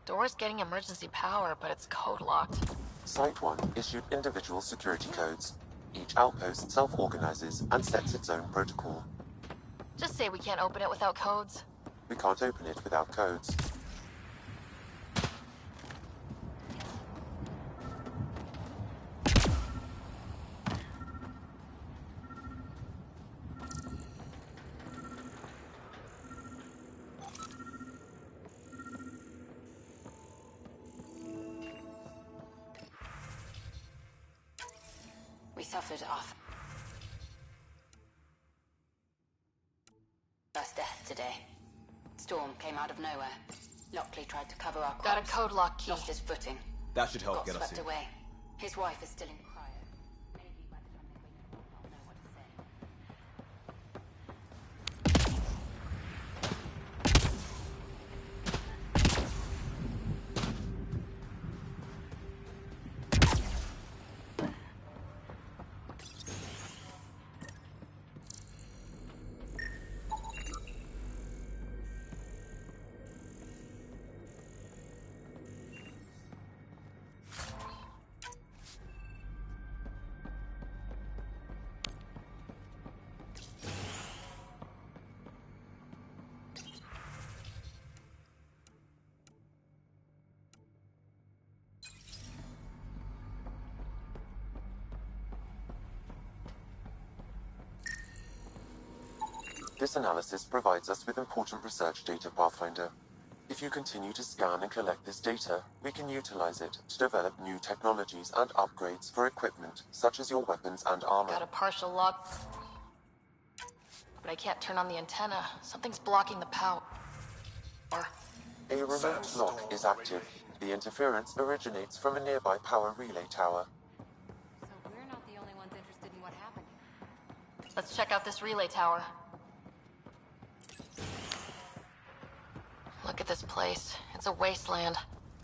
Door's getting emergency power, but it's code locked. Site 1 issued individual security codes. Each outpost self-organizes and sets its own protocol. Just say we can't open it without codes. We can't open it without codes. We suffered our first death today. Storm came out of nowhere. Lockley tried to cover our Got a corpse. code lock key. Lost his footing. That should help Got get us swept in. away. His wife is still in cryo. Maybe by the time they wake up, I'll know what to say. This analysis provides us with important research data, Pathfinder. If you continue to scan and collect this data, we can utilize it to develop new technologies and upgrades for equipment, such as your weapons and armor. Got a partial lock. But I can't turn on the antenna. Something's blocking the power. A remote lock is active. The interference originates from a nearby power relay tower. So we're not the only ones interested in what happened. Let's check out this relay tower. Look at this place. It's a wasteland.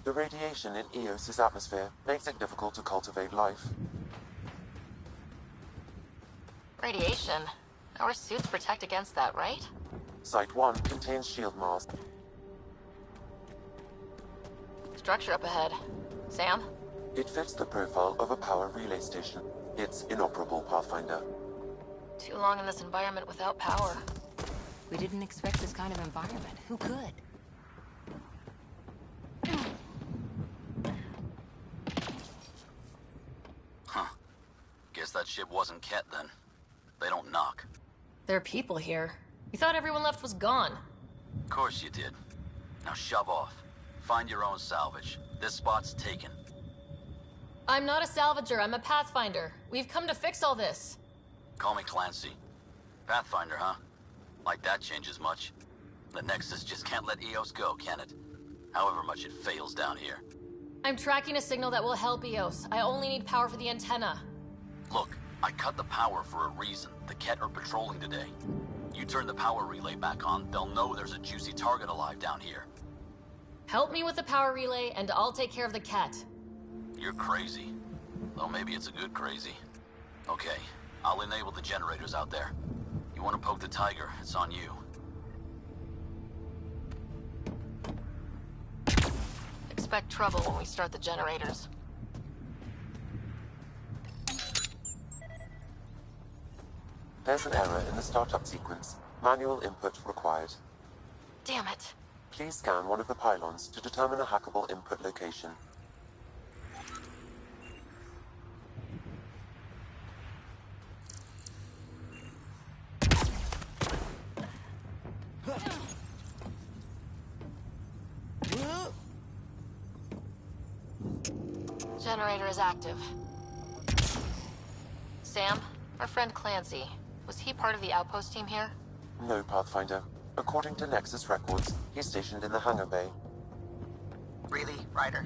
The radiation in Eos's atmosphere makes it difficult to cultivate life. Radiation? Our suits protect against that, right? Site 1 contains shield mask. Structure up ahead. Sam? It fits the profile of a power relay station. It's inoperable, Pathfinder. Too long in this environment without power. We didn't expect this kind of environment. Who could? Huh. Guess that ship wasn't Ket then. They don't knock. There are people here. We thought everyone left was gone. Of course you did. Now shove off. Find your own salvage. This spot's taken. I'm not a salvager, I'm a pathfinder. We've come to fix all this. Call me Clancy. Pathfinder, huh? Like that changes much. The Nexus just can't let EOS go, can it? However much it fails down here. I'm tracking a signal that will help EOS. I only need power for the antenna. Look, I cut the power for a reason. The Ket are patrolling today. You turn the power relay back on, they'll know there's a juicy target alive down here. Help me with the power relay, and I'll take care of the cat. You're crazy. Though maybe it's a good crazy. Okay, I'll enable the generators out there. You want to poke the tiger, it's on you. Expect trouble when we start the generators. There's an error in the startup sequence. Manual input required. Damn it. Please scan one of the pylons to determine a hackable input location. Generator is active. Sam, our friend Clancy, was he part of the outpost team here? No, Pathfinder. According to Nexus records, he's stationed in the hangar bay. Really, Ryder?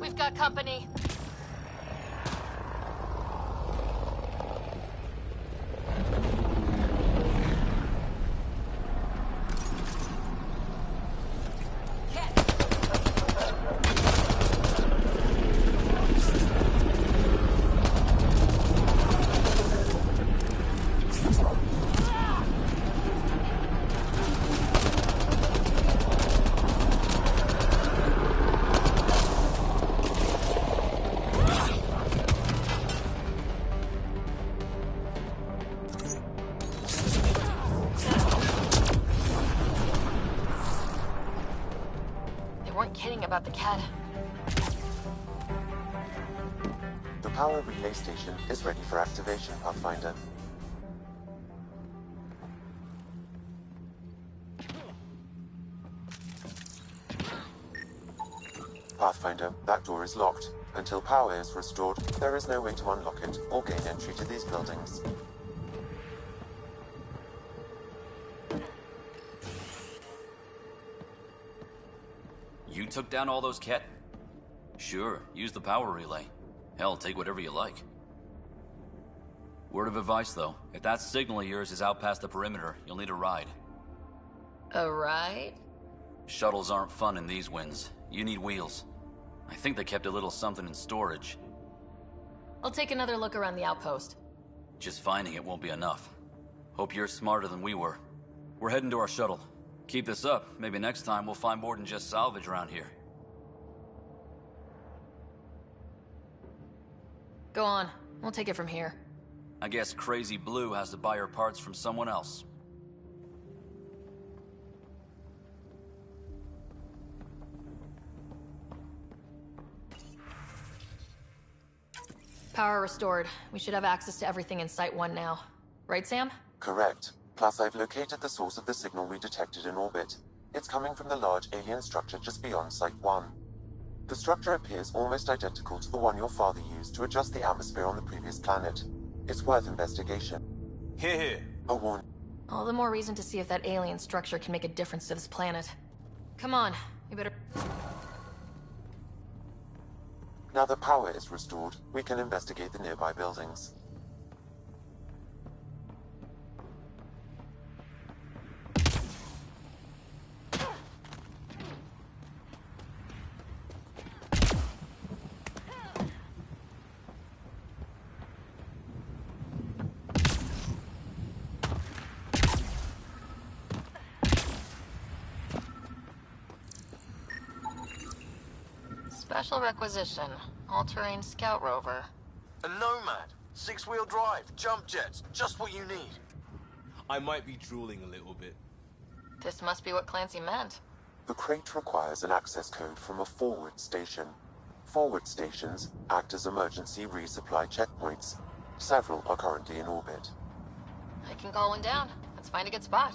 We've got company. Kidding about the cat. The power relay station is ready for activation, Pathfinder. Pathfinder, that door is locked. Until power is restored, there is no way to unlock it or gain entry to these buildings. You took down all those Ket? Sure, use the power relay. Hell, take whatever you like. Word of advice, though. If that signal of yours is out past the perimeter, you'll need a ride. A ride? Shuttles aren't fun in these winds. You need wheels. I think they kept a little something in storage. I'll take another look around the outpost. Just finding it won't be enough. Hope you're smarter than we were. We're heading to our shuttle. Keep this up. Maybe next time we'll find more than just salvage around here. Go on. We'll take it from here. I guess Crazy Blue has to buy her parts from someone else. Power restored. We should have access to everything in Site 1 now. Right, Sam? Correct. Plus, I've located the source of the signal we detected in orbit. It's coming from the large alien structure just beyond Site 1. The structure appears almost identical to the one your father used to adjust the atmosphere on the previous planet. It's worth investigation. Here. A warning. All the more reason to see if that alien structure can make a difference to this planet. Come on, we better... Now that power is restored, we can investigate the nearby buildings. Special requisition. All-terrain scout rover. A Nomad. 6-wheel drive, jump jets, just what you need. I might be drooling a little bit. This must be what Clancy meant. The crate requires an access code from a forward station. Forward stations act as emergency resupply checkpoints. Several are currently in orbit. I can call one down. Let's find a good spot.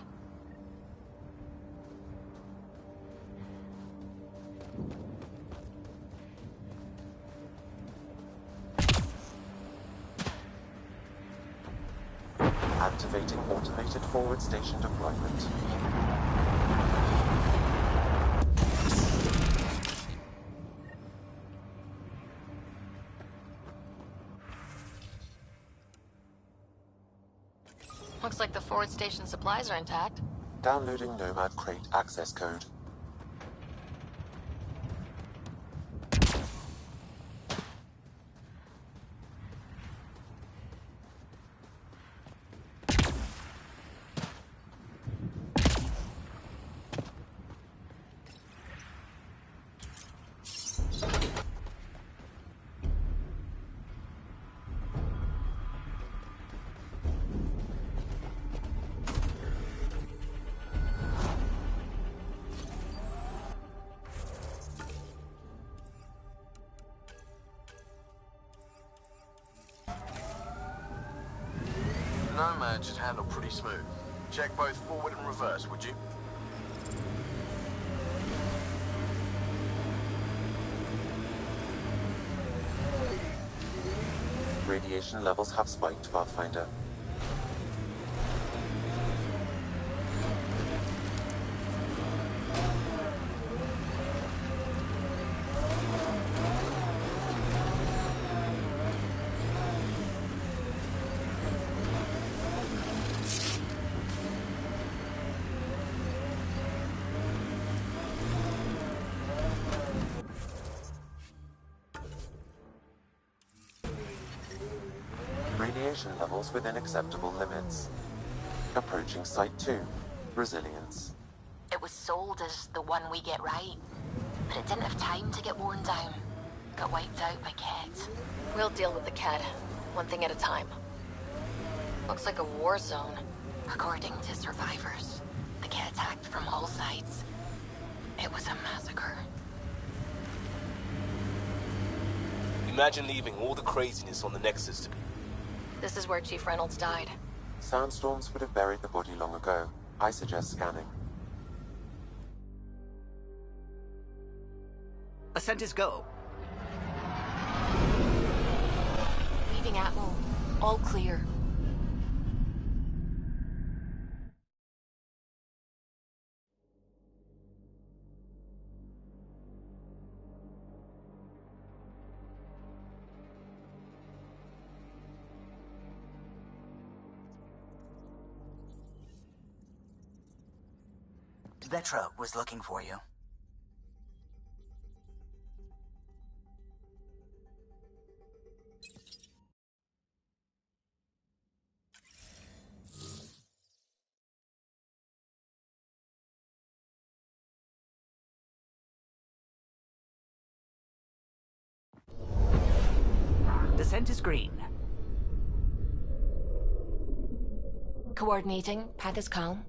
Activating automated forward station deployment. Looks like the forward station supplies are intact. Downloading Nomad crate access code. Nomad should handle pretty smooth. Check both forward and reverse, would you? Radiation levels have spiked, Pathfinder. Radiation levels within acceptable limits. Approaching Site 2. Resilience. It was sold as the one we get right, but it didn't have time to get worn down. Got wiped out by Ket. We'll deal with the Ked, one thing at a time. Looks like a war zone. According to survivors, the Ket attacked from all sides. It was a massacre. Imagine leaving all the craziness on the Nexus to... This is where Chief Reynolds died. Sandstorms would have buried the body long ago. I suggest scanning. Ascent is go. Leaving Atmo. All clear. Vetra was looking for you. Descent is green. Coordinating. Path is calm.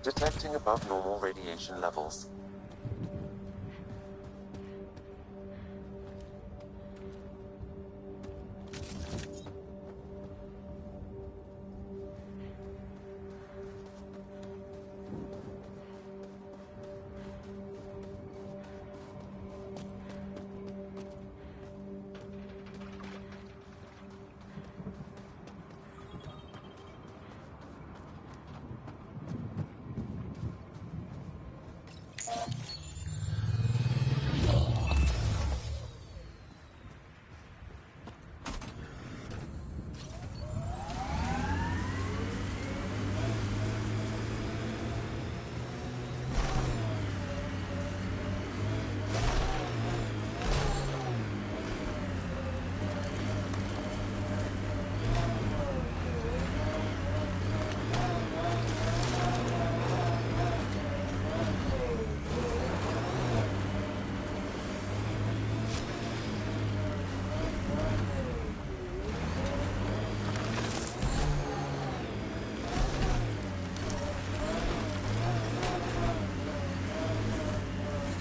Detecting above normal radiation levels.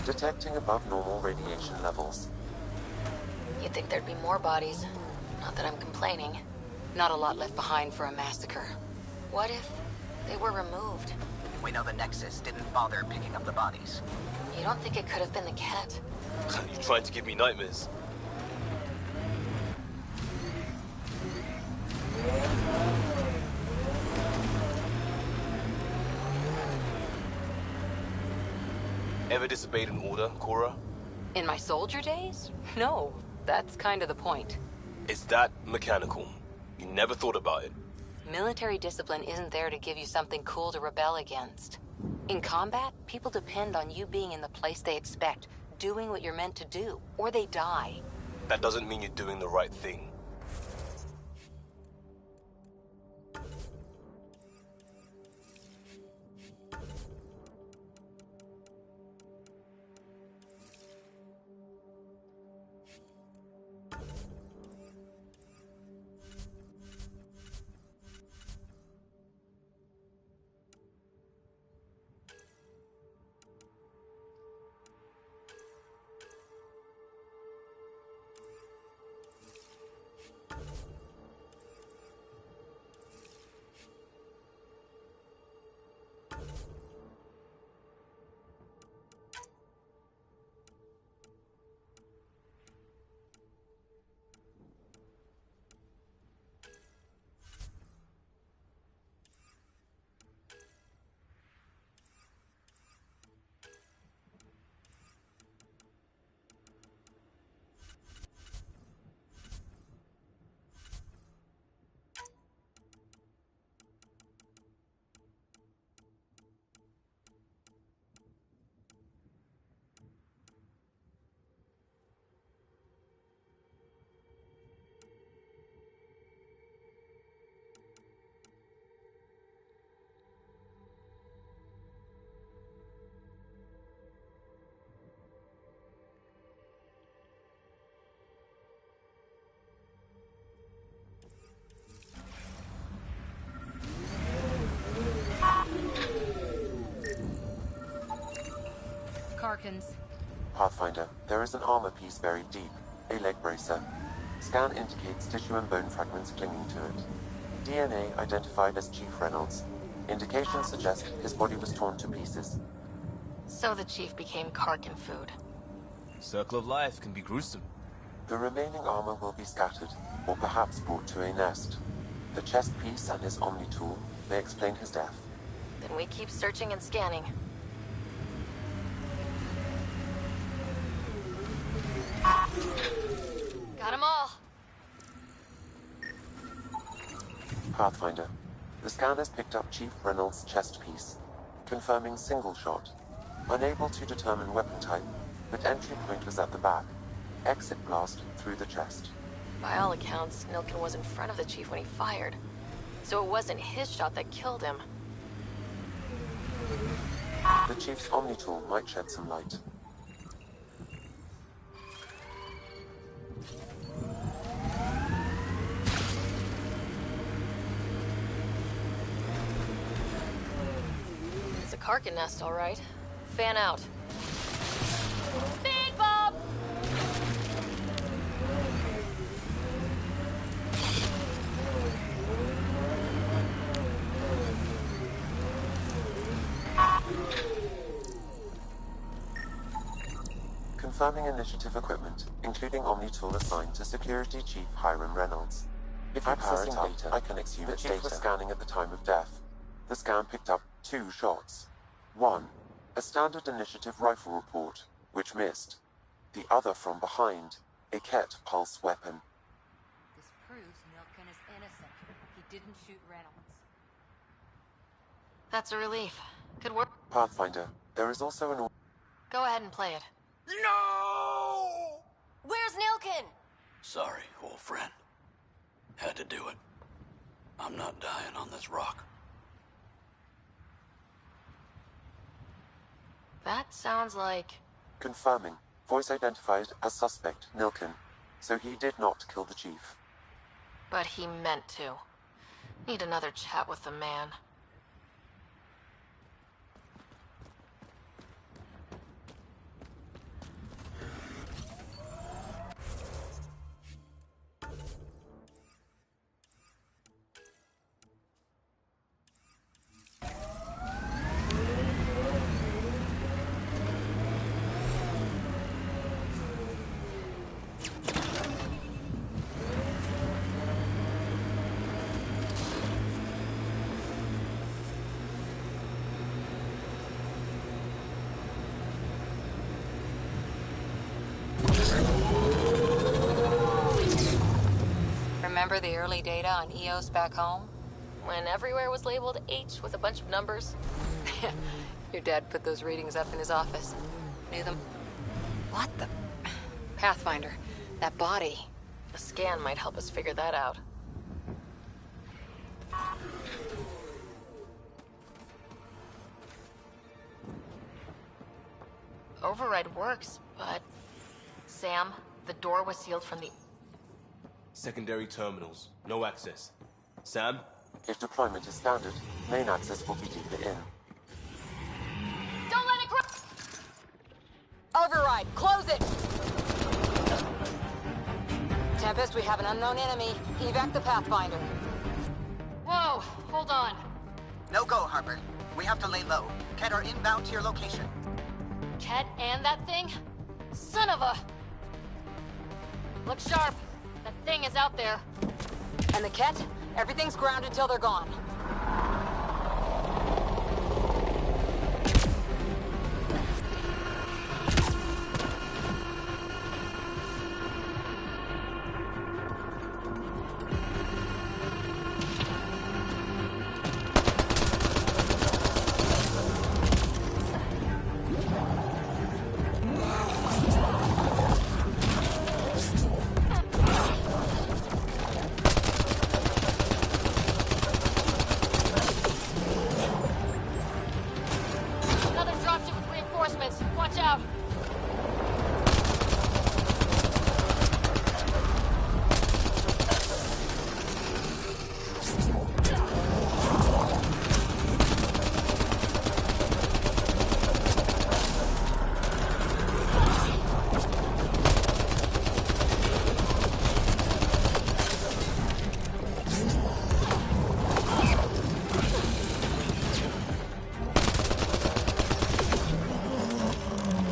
Detecting above normal radiation levels. You'd think there'd be more bodies. Not that I'm complaining. Not a lot left behind for a massacre. What if they were removed? We know the Nexus didn't bother picking up the bodies. You don't think it could have been the cat? You trying to give me nightmares? Ever disobeyed an order, Cora? In my soldier days? No, that's kind of the point. It's that mechanical. You never thought about it. Military discipline isn't there to give you something cool to rebel against. In combat, people depend on you being in the place they expect, doing what you're meant to do, or they die. That doesn't mean you're doing the right thing. Karkins. Pathfinder, there is an armor piece buried deep. A leg bracer. Scan indicates tissue and bone fragments clinging to it. DNA identified as Chief Reynolds. Indications suggest his body was torn to pieces. So the chief became Karkin food. Circle of life can be gruesome. The remaining armor will be scattered, or perhaps brought to a nest. The chest piece and his Omni tool may explain his death. Then we keep searching and scanning. Got 'em all. Pathfinder, the scan has picked up Chief Reynolds' chest piece, confirming single shot. Unable to determine weapon type, but entry point was at the back. Exit blast through the chest. By all accounts, Nilkin was in front of the chief when he fired. So it wasn't his shot that killed him. The Chief's Omni tool might shed some light. Karkin nest, all right. Fan out. Speed bump! Confirming initiative equipment, including Omni-tool assigned to Security Chief Hiram Reynolds. If I power it up, I can assume the Chief was scanning at the time of death. The scan picked up 2 shots. One, a standard initiative rifle report, which missed. The other from behind, a Ket pulse weapon. This proves Milken is innocent. He didn't shoot Reynolds. That's a relief. Good work. Pathfinder, there is also an... Go ahead and play it. No! Where's Nilkin? Sorry, old friend. Had to do it. I'm not dying on this rock. That sounds like... Confirming. Voice identified as suspect, Nilkin. So he did not kill the Chief. But he meant to. Need another chat with the man. Remember the early data on EOS back home? When everywhere was labeled H with a bunch of numbers. Your dad put those readings up in his office. Knew them. What the... Pathfinder, that body. A scan might help us figure that out. Override works, but... Sam, the door was sealed from the... Secondary terminals. No access. Sam? If deployment is standard, main access will be deeper in. Don't let it grow! Override, close it! Tempest, we have an unknown enemy. Evac the Pathfinder. Whoa, hold on. No go, Harper. We have to lay low. Ket are inbound to your location. Ket and that thing? Son of a... Look sharp. That thing is out there. And the Ket? Everything's grounded till they're gone. Another dropship with reinforcements. Watch out.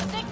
Think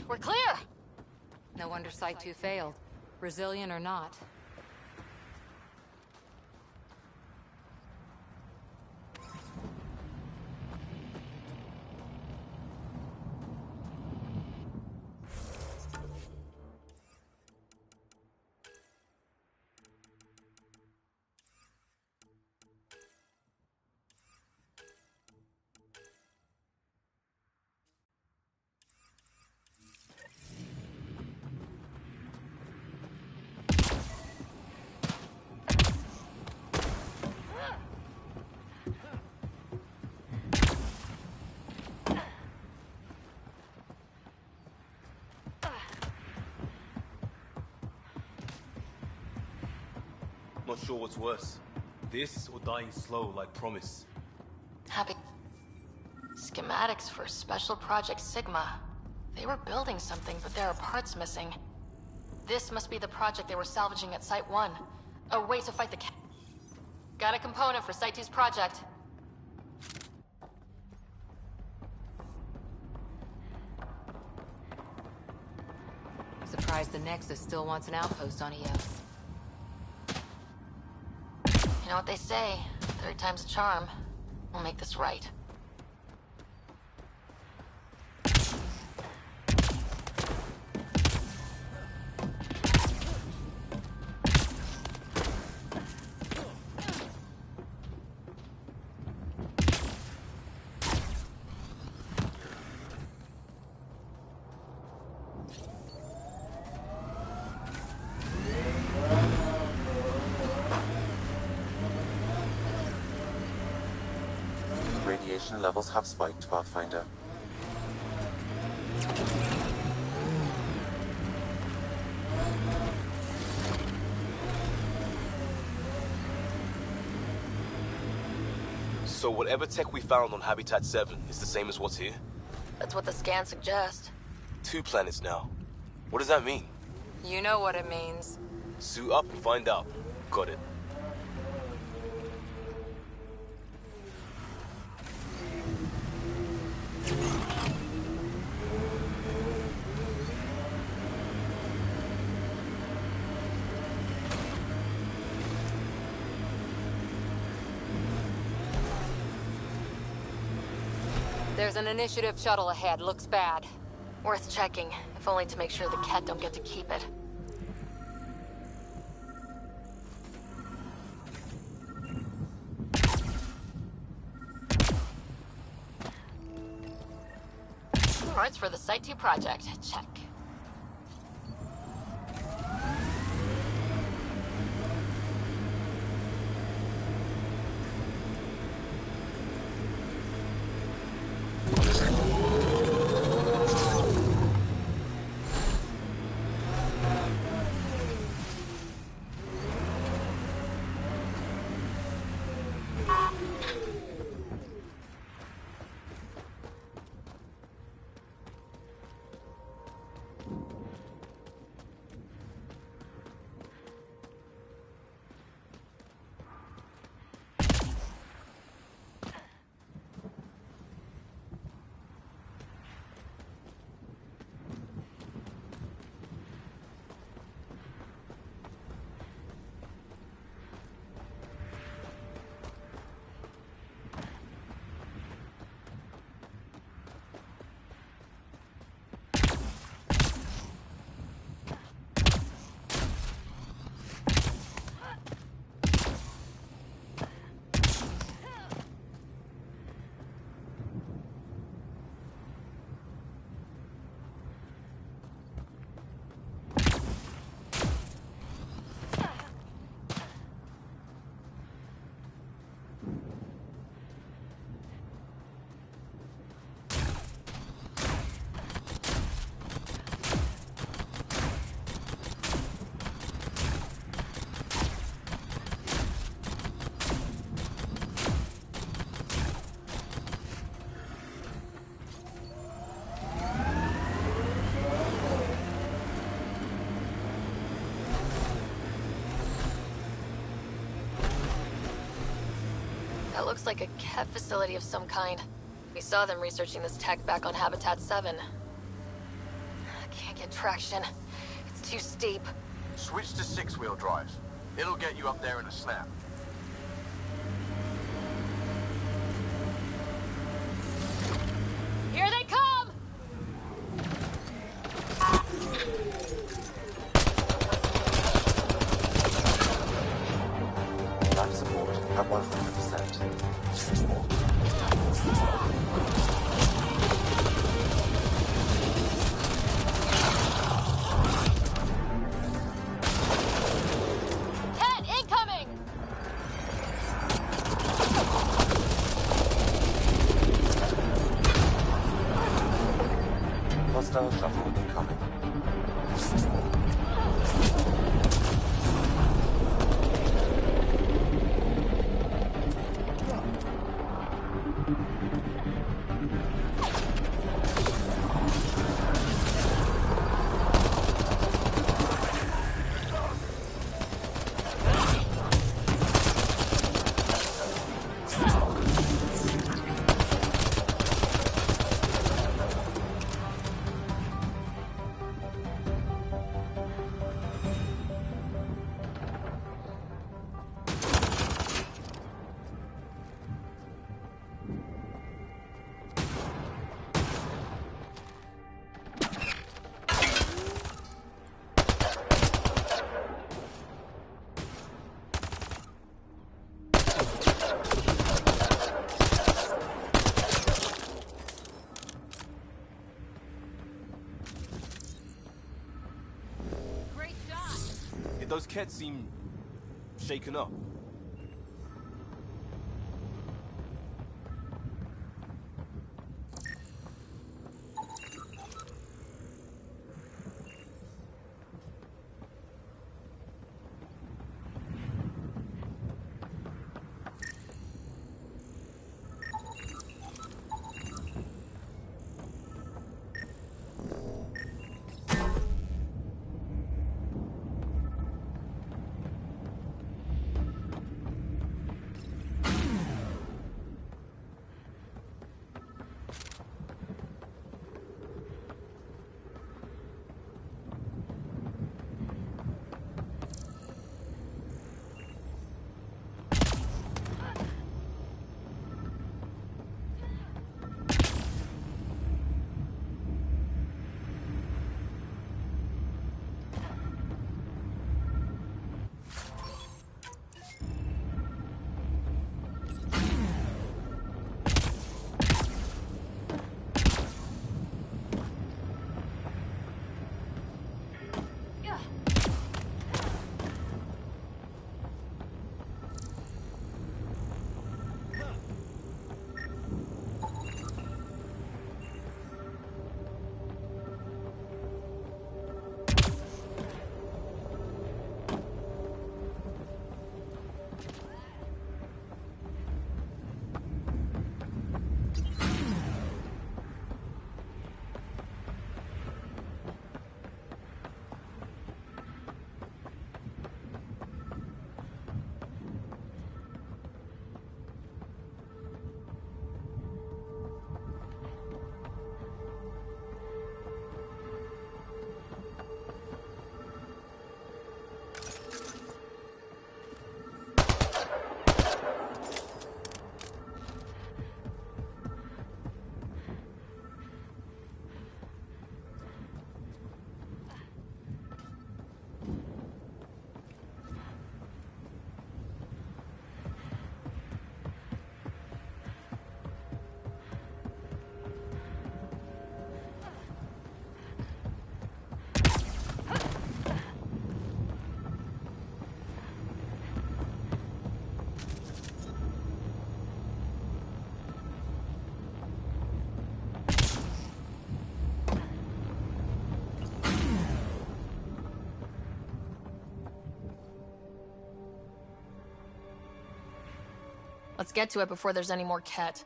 We're clear! No wonder Site 2 failed. Brazilian or not. Not sure what's worse. This or dying slow like Promise. Happy. Schematics for Special Project Sigma. They were building something, but there are parts missing. This must be the project they were salvaging at Site 1. A way to fight the Got a component for Site 2's project. Surprised the Nexus still wants an outpost on EOS. You know what they say, third time's a charm. We'll make this right. Radiation levels have spiked, Pathfinder. So whatever tech we found on Habitat 7 is the same as what's here? That's what the scans suggest. 2 planets now. What does that mean? You know what it means. Suit up and find out. Got it. There's an initiative shuttle ahead. Looks bad. Worth checking, if only to make sure the Ket don't get to keep it. Parts for the Site 2 project. Check. That looks like a Ket facility of some kind. We saw them researching this tech back on Habitat 7. Can't get traction. It's too steep. Switch to six-wheel drive. It'll get you up there in a snap. Here they come! Life support at 100%. Ted, incoming! Hostile shuttle incoming. Those kids seem shaken up. Let's get to it before there's any more Ket.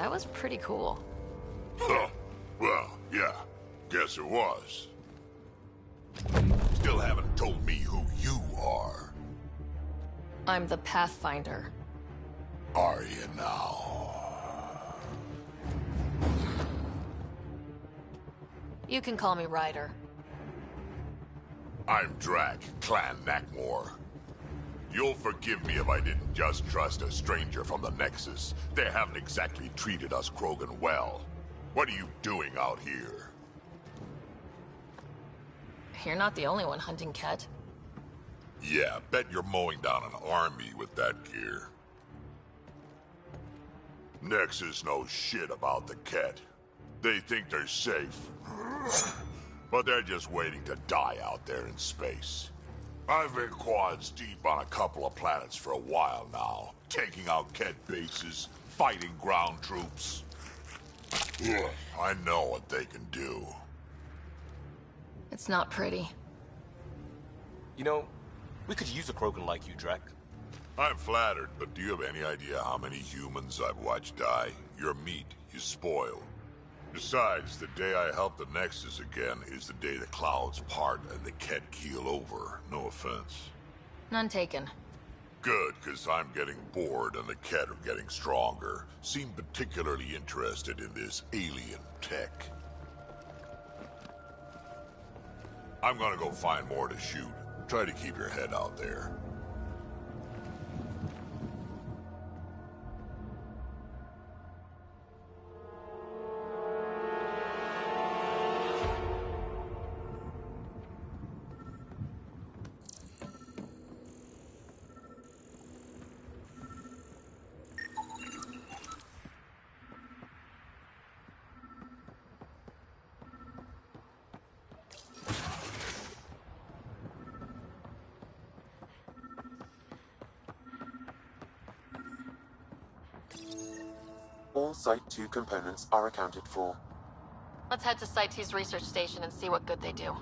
That was pretty cool. Huh. Well, yeah. Guess it was. Still haven't told me who you are. I'm the Pathfinder. Are you now? You can call me Ryder. I'm Drac, Clan Nakmor. You'll forgive me if I didn't just trust a stranger from the Nexus. They haven't exactly treated us Krogan well. What are you doing out here? You're not the only one hunting Ket. Yeah, bet you're mowing down an army with that gear. Nexus knows shit about the Ket. They think they're safe. But they're just waiting to die out there in space. I've been quads deep on a couple of planets for a while now, taking out Ket bases, fighting ground troops. I know what they can do. It's not pretty. You know, we could use a Krogan like you, Drac. I'm flattered, but do you have any idea how many humans I've watched die? Your meat is spoiled. Besides, the day I help the Nexus again is the day the clouds part and the Ket keel over. No offense. None taken. Good, because I'm getting bored and the Ket are getting stronger. Seem particularly interested in this alien tech. I'm gonna go find more to shoot. Try to keep your head out there. All Site 2 components are accounted for. Let's head to Site 2's research station and see what good they do.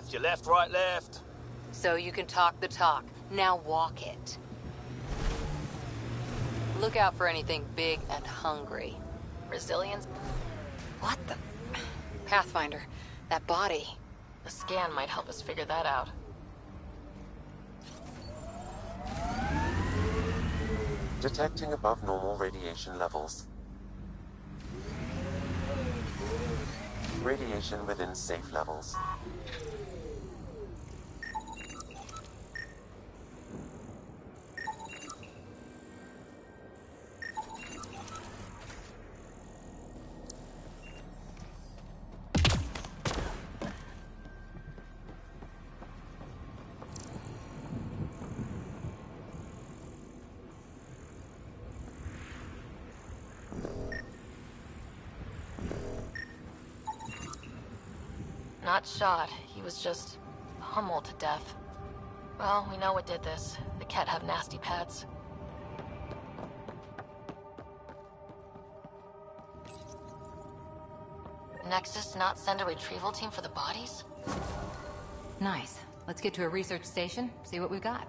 You left, right, left. So you can talk the talk. Now walk it. Look out for anything big and hungry. Resilience? What the... Pathfinder, that body. A scan might help us figure that out. Detecting above normal radiation levels. Radiation within safe levels. Not shot. He was just pummeled to death. Well, we know what did this. The Ket have nasty pads. Nexus not send a retrieval team for the bodies? Nice. Let's get to a research station, see what we've got.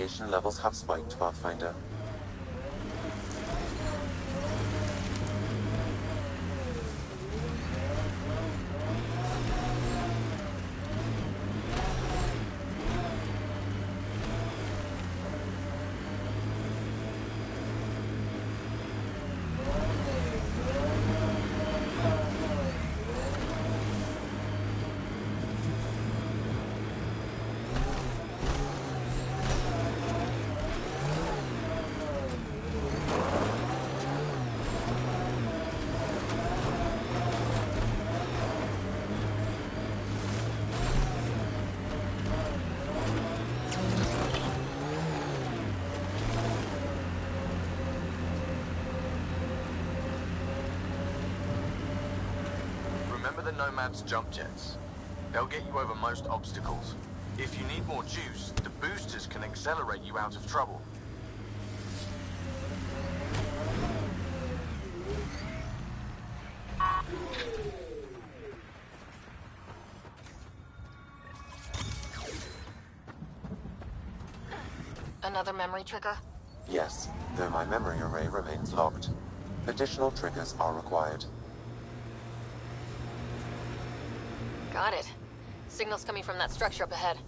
radiation levels have spiked, Pathfinder. Remember the Nomad's jump jets? They'll get you over most obstacles. If you need more juice, the boosters can accelerate you out of trouble. Another memory trigger? Yes, though my memory array remains locked. Additional triggers are required. Got it. Signal's coming from that structure up ahead.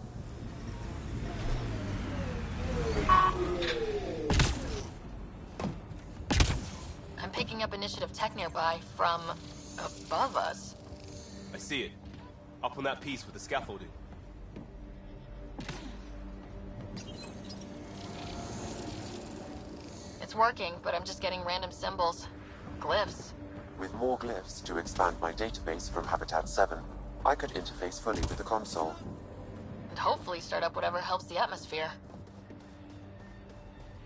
I'm picking up initiative tech nearby from above us. I see it. Up on that piece with the scaffolding. It's working, but I'm just getting random symbols. Glyphs. With more glyphs to expand my database from Habitat 7, I could interface fully with the console. And hopefully start up whatever helps the atmosphere.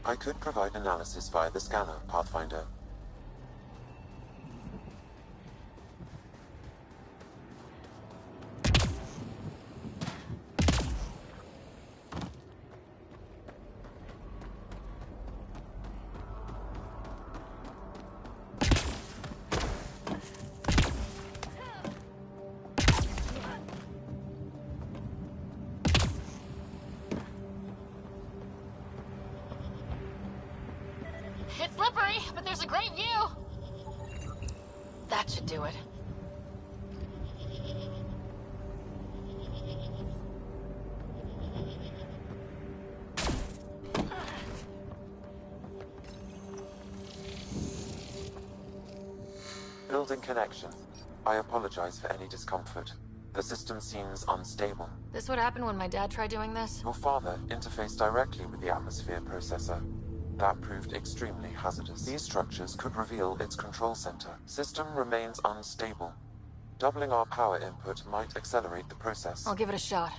I could provide analysis via the scanner, Pathfinder. It's slippery, but there's a great view! That should do it. Building connection. I apologize for any discomfort. The system seems unstable. This would happen when my dad tried doing this? Your father interfaced directly with the atmosphere processor. That proved extremely hazardous. These structures could reveal its control center. System remains unstable. Doubling our power input might accelerate the process. I'll give it a shot.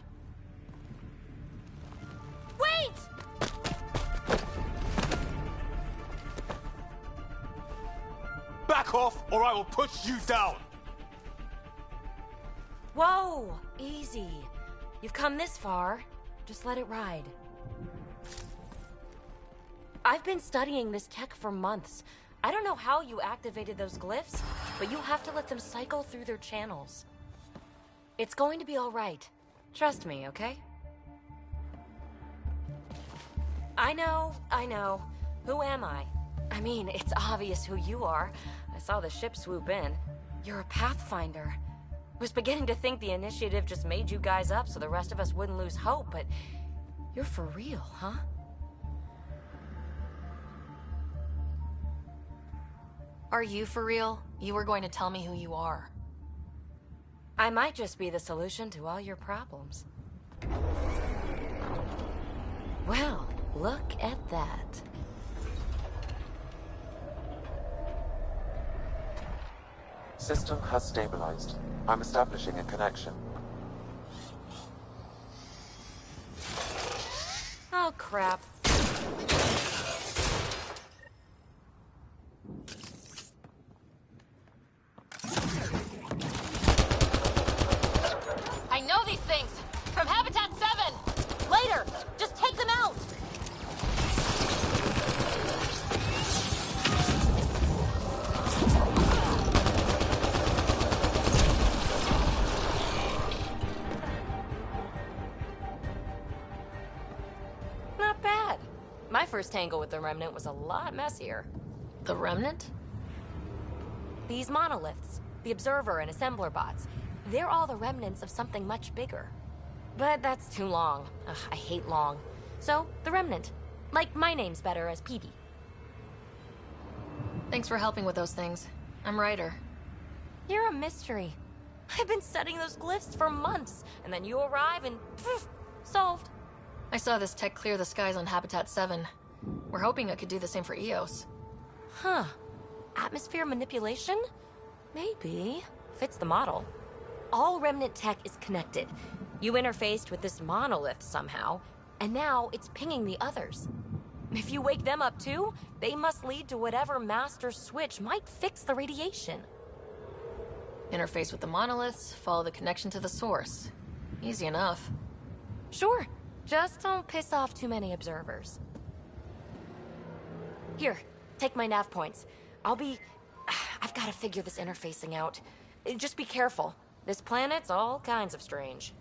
Wait! Back off, or I will push you down! Whoa! Easy. You've come this far. Just let it ride. I've been studying this tech for months. I don't know how you activated those glyphs, but you have to let them cycle through their channels. It's going to be all right. Trust me, okay? I know. Who am I? I mean, it's obvious who you are. I saw the ship swoop in. You're a Pathfinder. Was beginning to think the initiative just made you guys up so the rest of us wouldn't lose hope, but you're for real, huh? Are you for real? You were going to tell me who you are. I might just be the solution to all your problems. Well, look at that. System has stabilized. I'm establishing a connection. Oh, crap. I know these things! From Habitat 7! Later! Just take them out! Not bad. first tangle with the Remnant was a lot messier. The Remnant? These monoliths, the Observer and Assembler bots, they're all the remnants of something much bigger. But that's too long. Ugh, I hate long. So, the Remnant. Like, my name's better as PB. Thanks for helping with those things. I'm Ryder. You're a mystery. I've been studying those glyphs for months, and then you arrive and poof, solved. I saw this tech clear the skies on Habitat 7. We're hoping it could do the same for EOS. Huh. Atmosphere manipulation? Maybe. Fits the model. All Remnant tech is connected. You interfaced with this monolith somehow, and now it's pinging the others. If you wake them up too, they must lead to whatever master switch might fix the radiation. Interface with the monoliths, follow the connection to the source. Easy enough. Sure. Just don't piss off too many observers. Here, take my nav points. I've got to figure this interfacing out. Just be careful. This planet's all kinds of strange.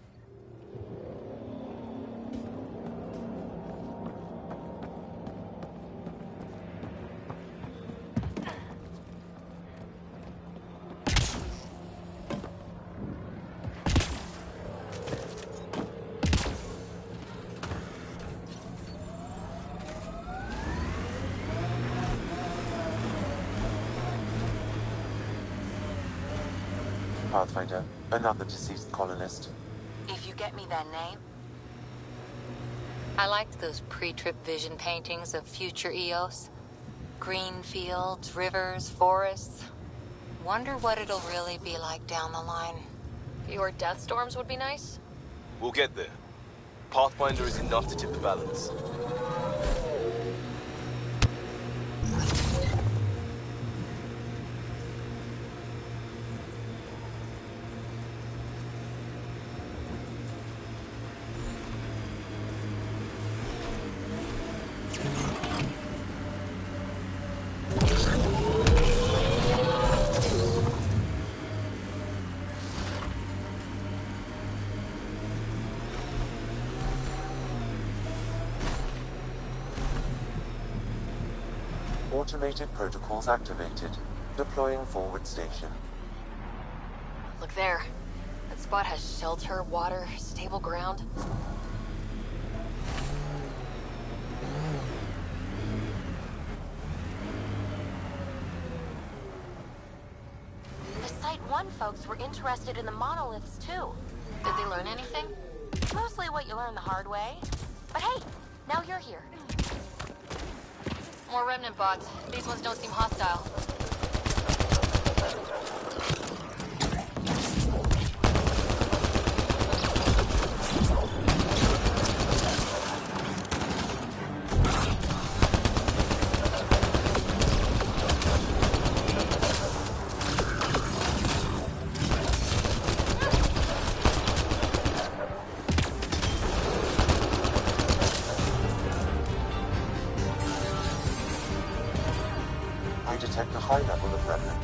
Pathfinder, another deceased colonist. If you get me their name, I liked those pre-trip vision paintings of future EOS. Green fields, rivers, forests. Wonder what it'll really be like down the line. Fewer death storms would be nice. We'll get there. Pathfinder is enough to tip the balance. Automated protocols activated. Deploying forward station. Look there. That spot has shelter, water, stable ground. the Site 1 folks were interested in the monoliths too. Did they learn anything? Mostly what you learn the hard way. But hey, now you're here. More Remnant bots. These ones don't seem hostile. Detect a high level of remnant.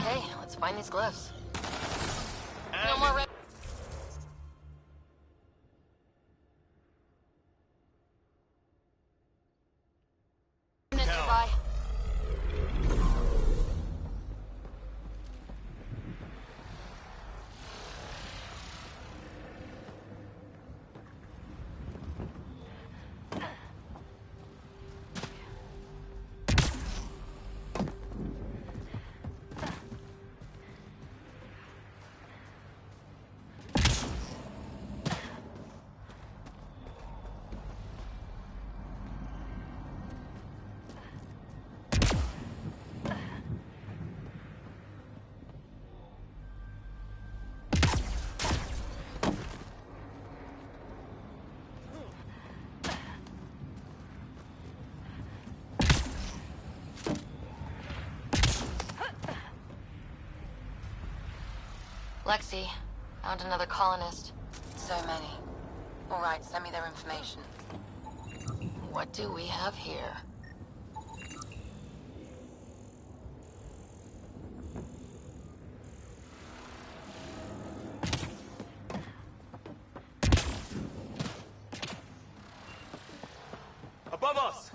Okay, let's find these glyphs. No more red. Nearby. Lexi, found another colonist. So many. All right, send me their information. What do we have here? Above us!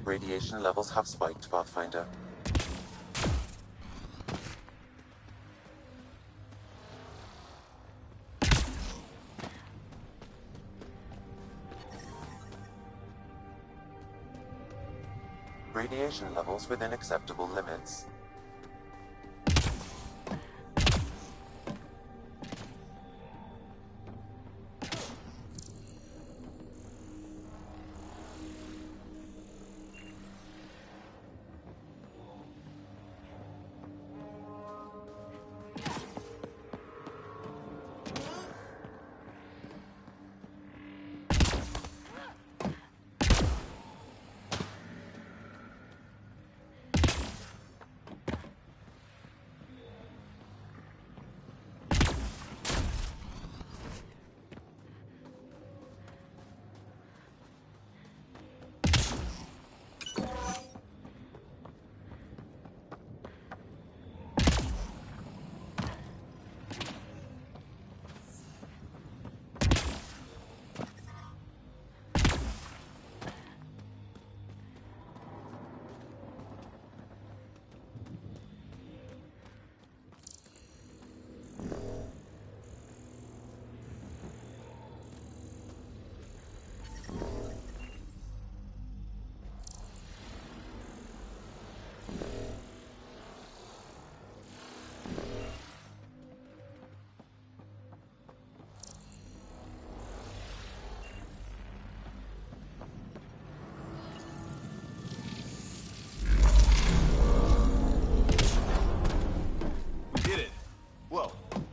Radiation levels have spiked, Pathfinder. Radiation levels within acceptable limits.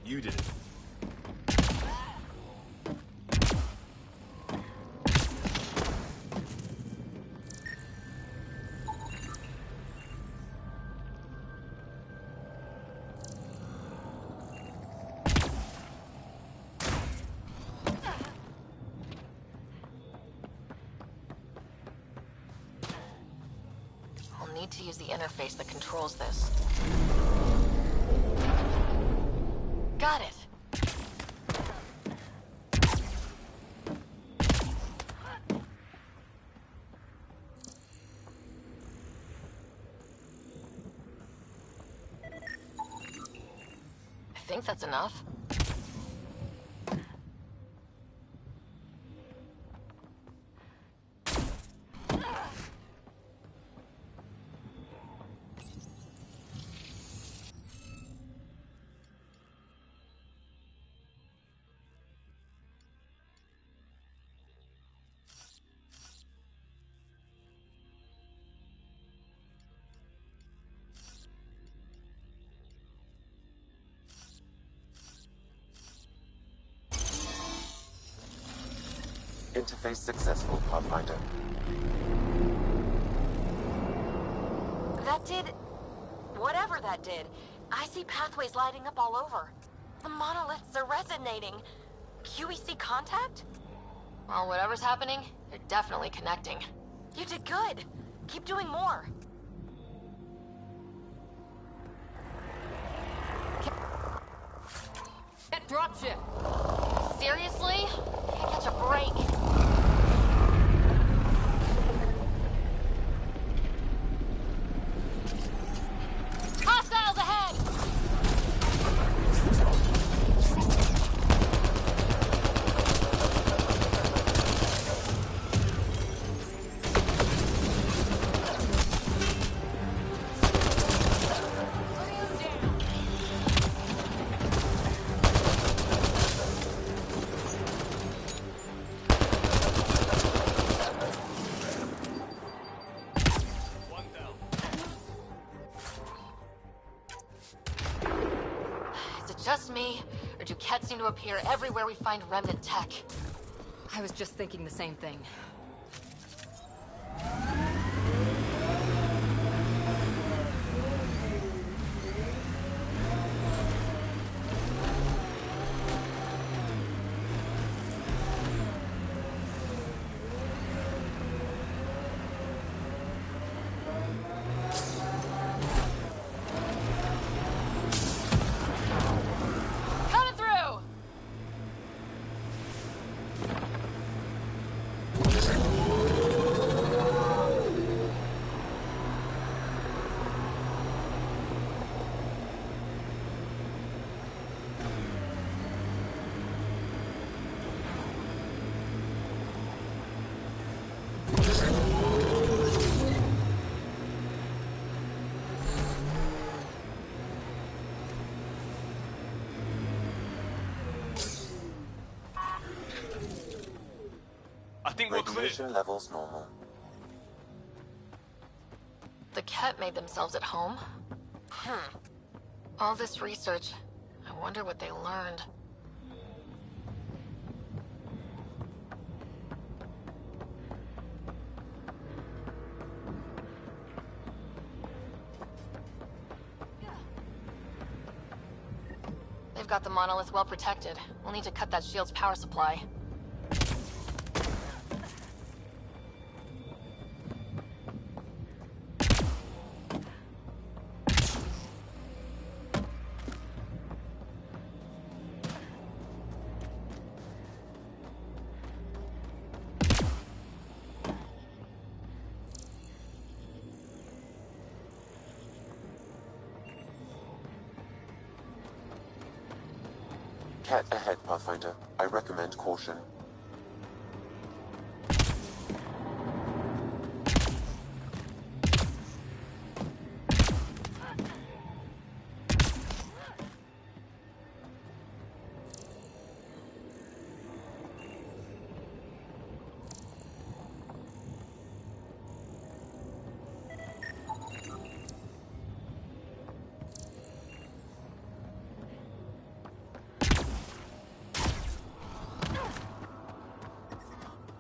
You did it. I'll need to use the interface that controls this. Got it. I think that's enough. Interface successful, Pathfinder. That did... whatever that did. I see pathways lighting up all over. The monoliths are resonating. QEC contact? Well, whatever's happening, they're definitely connecting. You did good. Keep doing more. Get dropship! Seriously? Can't catch a break. Hostiles ahead! Just me, or do Kett seem to appear everywhere we find remnant tech? I was just thinking the same thing. Coming through! I think we're clear. Radiation levels normal. The Ket made themselves at home? All this research, I wonder what they learned. They've got the monolith well protected. We'll need to cut that shield's power supply. Ket ahead, Pathfinder. I recommend caution.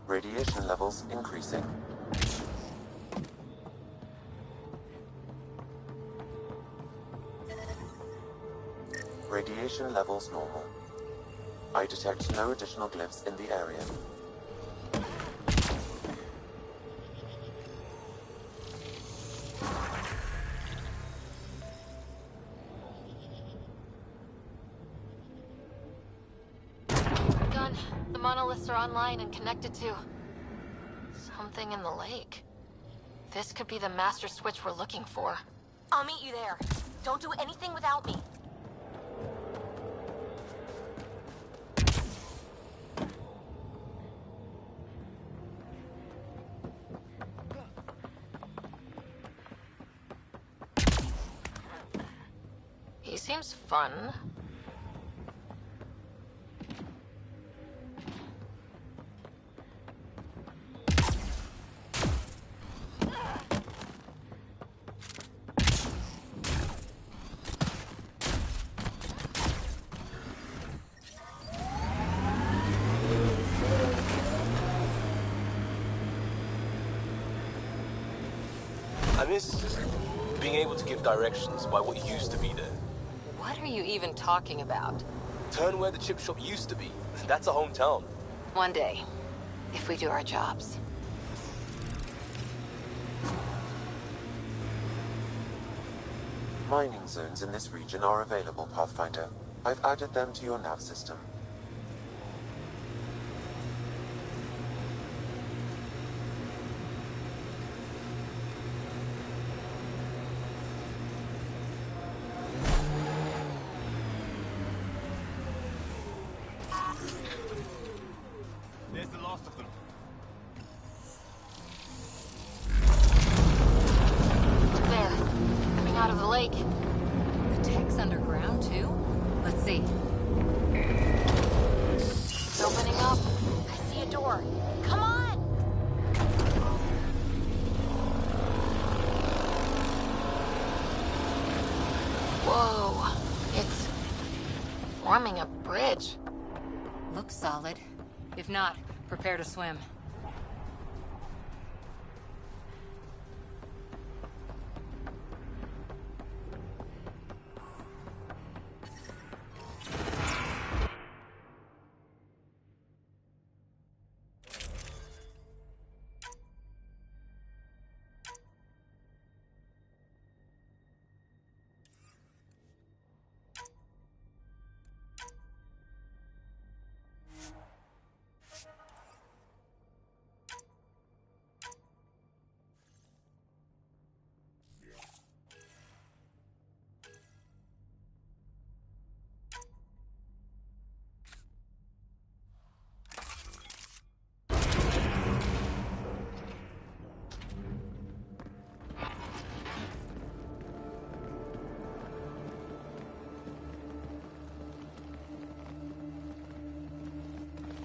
Radiation levels increasing. Radiation levels normal. I detect no additional glyphs in the area. Done. The monoliths are online and connected to something in the lake. This could be the master switch we're looking for. I'll meet you there. Don't do anything without me. He seems fun. I miss being able to give directions by what used to be there. What are you even talking about? Turn where the chip shop used to be. That's a hometown. One day, if we do our jobs. Mining zones in this region are available, Pathfinder. I've added them to your nav system. There's the last of them. There. Coming out of the lake. The tech's underground, too? Let's see. It's opening up. I see a door. Come on! Whoa. It's forming a bridge. Looks solid. If not, Prepare to swim.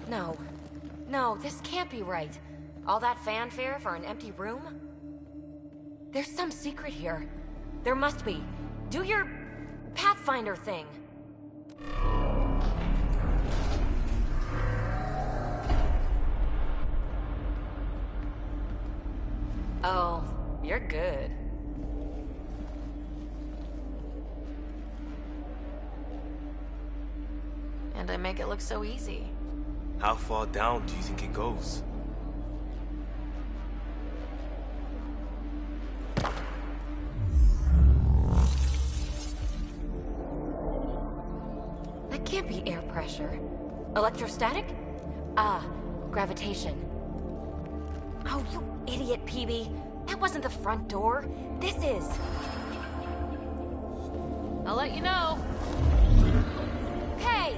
No. No, this can't be right. All that fanfare for an empty room? There's some secret here. There must be. Do your Pathfinder thing. Oh, you're good. And I make it look so easy. How far down do you think it goes? That can't be air pressure. Electrostatic? Ah, gravitation. Oh, you idiot, PB. That wasn't the front door. This is. I'll let you know. Hey!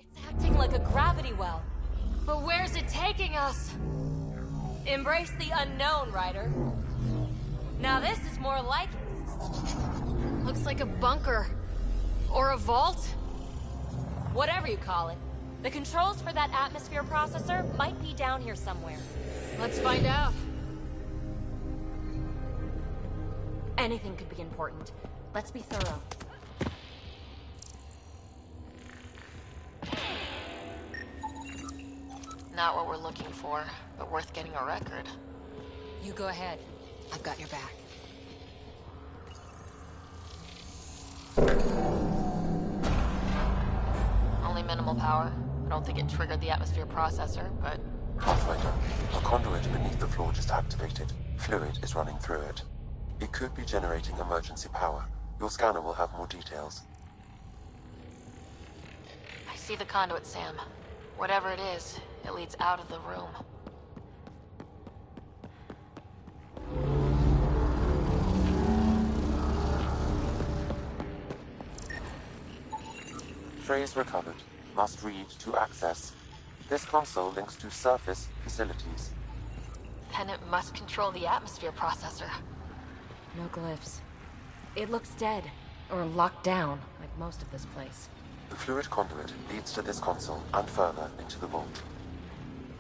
It's acting like a gravity well. But where's it taking us? Embrace the unknown, Ryder. Now this is more like it. Looks like a bunker. Or a vault? Whatever you call it. The controls for that atmosphere processor might be down here somewhere. Let's find out. Anything could be important. Let's be thorough. Not what we're looking for, but worth getting a record. You go ahead. I've got your back. Only minimal power. I don't think it triggered the atmosphere processor, but... Pathfinder, a conduit beneath the floor just activated. Fluid is running through it. It could be generating emergency power. Your scanner will have more details. I see the conduit, Sam. Whatever it is, it leads out of the room. Trace recovered. Must read to access. This console links to surface facilities. Then it must control the atmosphere processor. No glyphs. It looks dead. Or locked down, like most of this place. The fluid conduit leads to this console and further into the vault.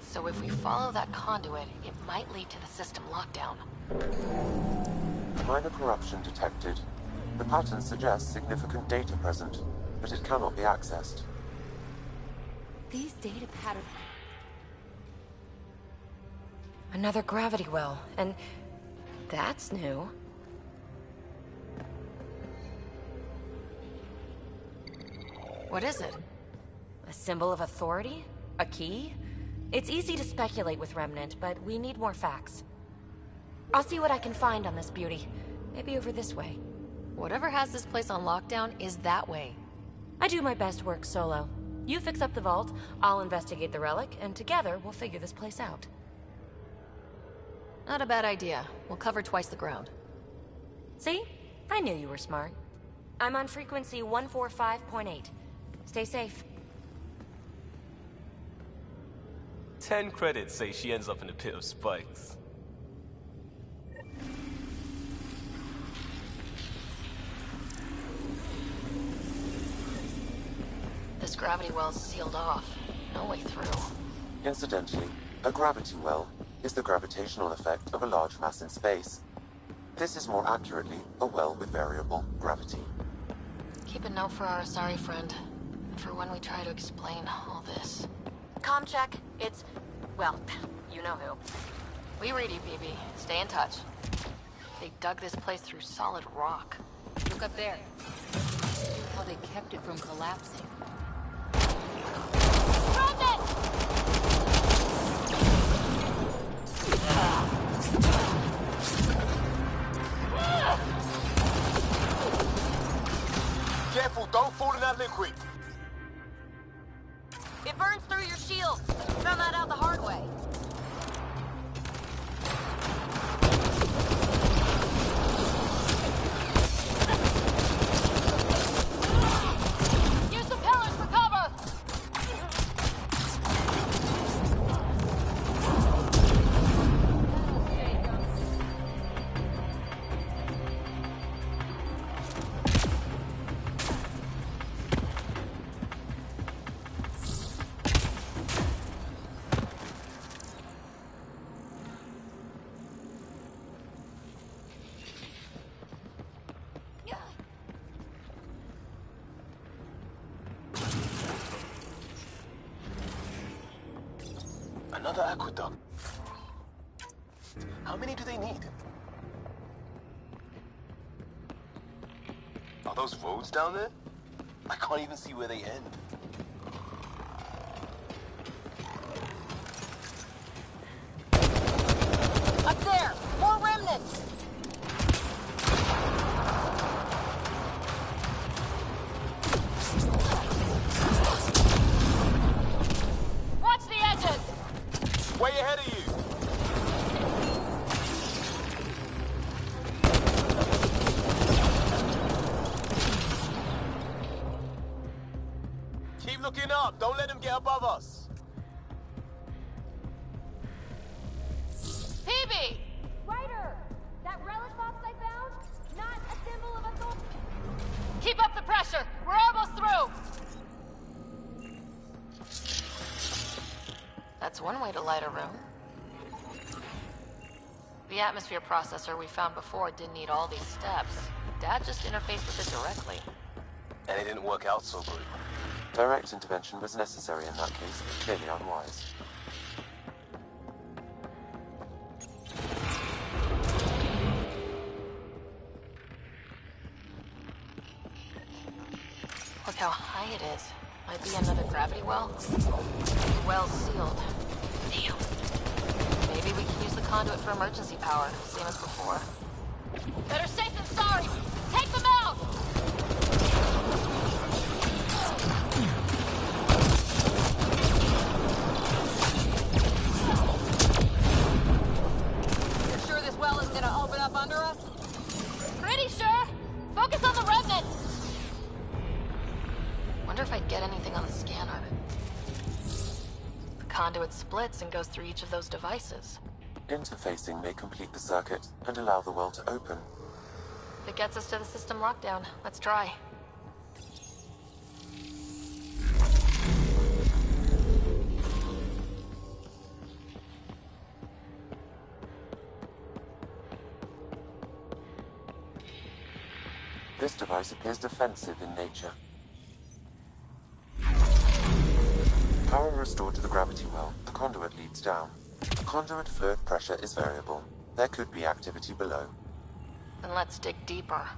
So if we follow that conduit, it might lead to the system lockdown. Minor corruption detected. The pattern suggests significant data present, but it cannot be accessed. These data patterns... Another gravity well, and that's new. What is it? A symbol of authority? A key? It's easy to speculate with Remnant, but we need more facts. I'll see what I can find on this beauty. Maybe over this way. Whatever has this place on lockdown is that way. I do my best work solo. You fix up the vault, I'll investigate the relic, and together we'll figure this place out. Not a bad idea. We'll cover twice the ground. See? I knew you were smart. I'm on frequency 145.8. Stay safe. 10 credits say she ends up in a pit of spikes. This gravity well's sealed off. No way through. Incidentally, a gravity well is the gravitational effect of a large mass in space. This is more accurately a well with variable gravity. Keep a note for our sorry friend, and for when we try to explain all this. Comm check. It's... well, you know who. We read you, BB. Stay in touch. They dug this place through solid rock. Look up there. How they kept it from collapsing. Careful, don't fall in that liquid. It burns through your shield. Found that out the hard way. Use the pillars for cover! Another aqueduct. How many do they need? Are those roads down there? I can't even see where they end. Up there! More remnants! Watch the edges! Way ahead of you! Keep looking up! Don't let them get above us! PB! Ryder! That relic box I found? Not a symbol of authority. Keep up the pressure! We're almost through! That's one way to light a room. The atmosphere processor we found before didn't need all these steps. Dad just interfaced with it directly. And it didn't work out so good. Direct intervention was necessary in that case, but clearly unwise. Look how high it is. Might be another gravity well. The well's sealed. Damn. Maybe we can use the conduit for emergency power, same as before. Better safe than sorry! Take them out! You're sure this well isn't gonna open up under us? Pretty sure! Focus on the remnant! Wonder if I'd get anything on the scanner. The conduit splits and goes through each of those devices. Interfacing may complete the circuit and allow the well to open. If it gets us to the system lockdown, let's try. This device appears defensive in nature. Power restored to the gravity well, the conduit leads down. The conduit fluid pressure is variable. There could be activity below. Then let's dig deeper.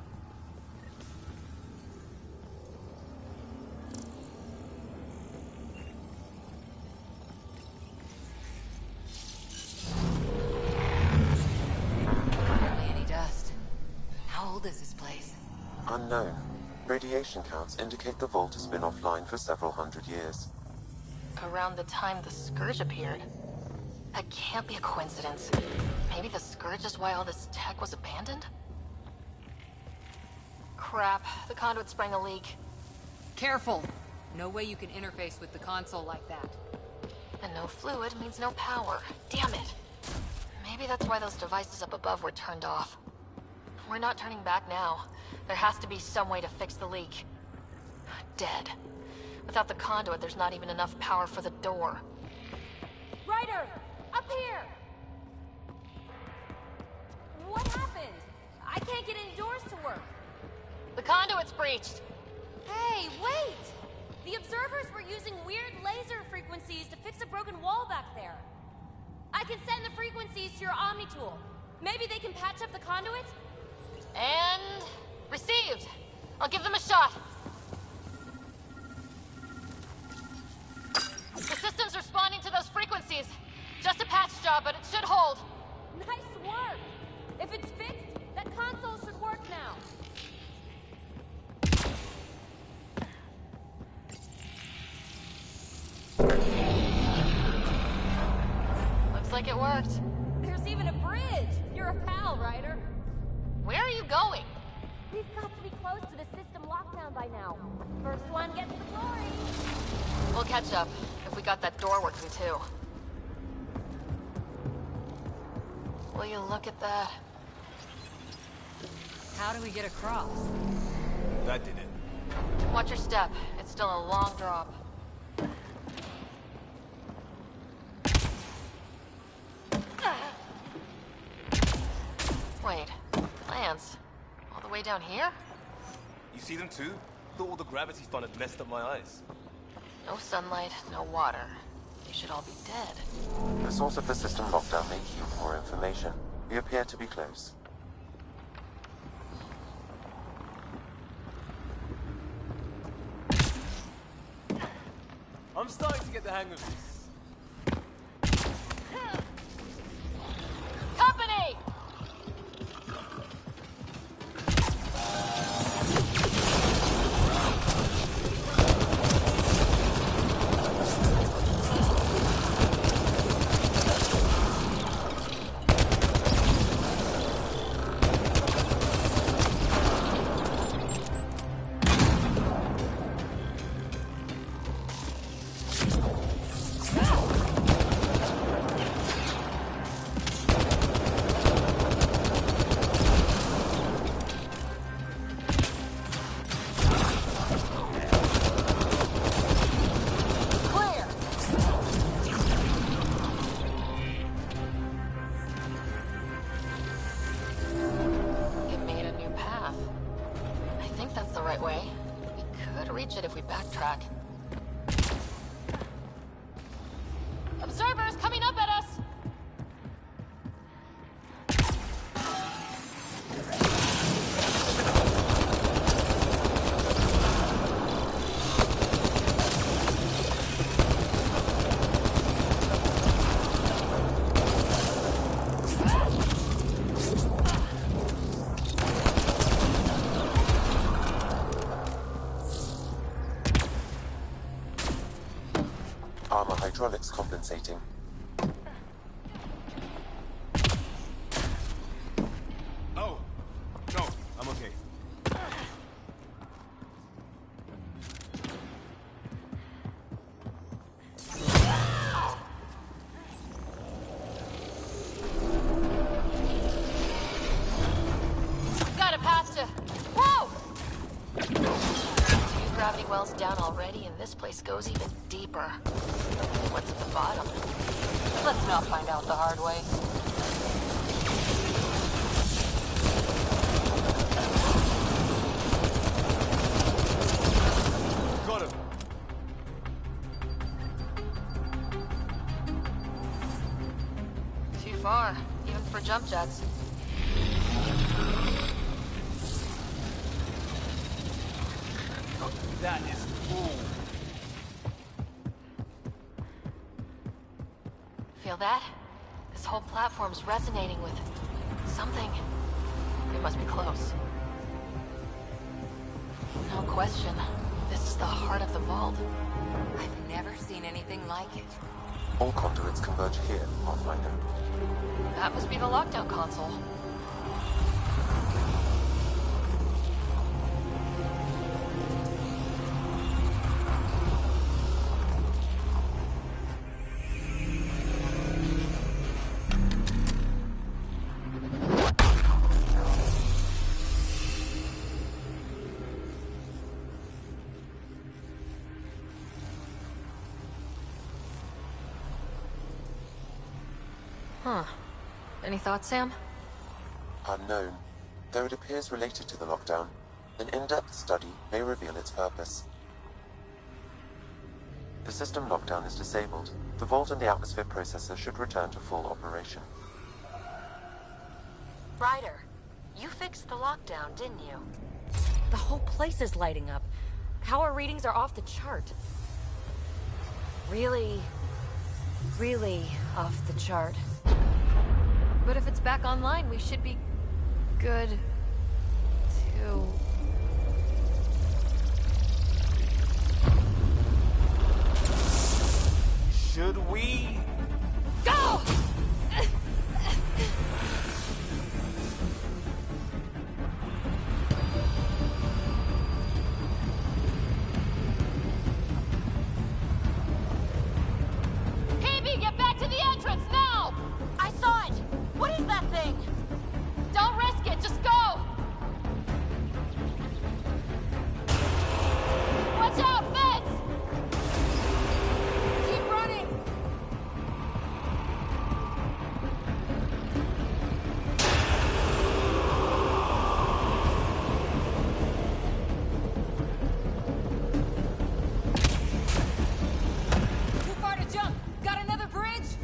Hardly any dust. How old is this place? Unknown. Radiation counts indicate the vault has been offline for several hundred years. Around the time the Scourge appeared. That can't be a coincidence. Maybe the Scourge is why all this tech was abandoned? Crap, the conduit sprang a leak. Careful! No way you can interface with the console like that. And no fluid means no power. Damn it. Maybe that's why those devices up above were turned off. We're not turning back now. There has to be some way to fix the leak. Dead. Without the conduit, there's not even enough power for the door. Ryder! Up here! What happened? I can't get any doors to work. The conduit's breached. Hey, wait! The observers were using weird laser frequencies to fix a broken wall back there. I can send the frequencies to your Omni tool. Maybe they can patch up the conduit? And... received. I'll give them a shot. The system's responding to those frequencies. Just a patch job, but it should hold. Nice work! If it's fixed, that console should work now. Looks like it worked. There's even a bridge! You're a pal, Ryder. Where are you going? We've got to be close to the system lockdown by now. First one gets the glory! We'll catch up, if we got that door working too. Will you look at that? How do we get across? That did it. Watch your step. It's still a long drop. Wait, Lance, all the way down here? You see them too? Thought all the gravity fun had messed up my eyes. No sunlight, no water. They should all be dead. The source of the system lockdown may yield more information. We appear to be close. I'm starting to get the hang of this. Company! If we backtrack. Observers coming up at us! Armor hydraulics compensating. Oh, no, I'm okay. Got a path to... Whoa! 2 gravity wells down already, and this place goes even deeper. What's at the bottom? Let's not find out the hard way. Got him. Too far, even for jump jets. That is cool. Feel that? This whole platform's resonating with something. We must be close. No question. This is the heart of the vault. I've never seen anything like it. All conduits converge here, Pathfinder. That must be the lockdown console. Huh. Any thoughts, Sam? Unknown. Though it appears related to the lockdown, an in-depth study may reveal its purpose. The system lockdown is disabled. The vault and the atmosphere processor should return to full operation. Ryder, you fixed the lockdown, didn't you? The whole place is lighting up. Power readings are off the chart. Really off the chart. But if it's back online, we should be good to... Should we? Go! PB, get back to the entrance now! I saw it! What is that thing? Don't risk it, just go! Watch out, fence! Keep running! Too far to jump! Got another bridge?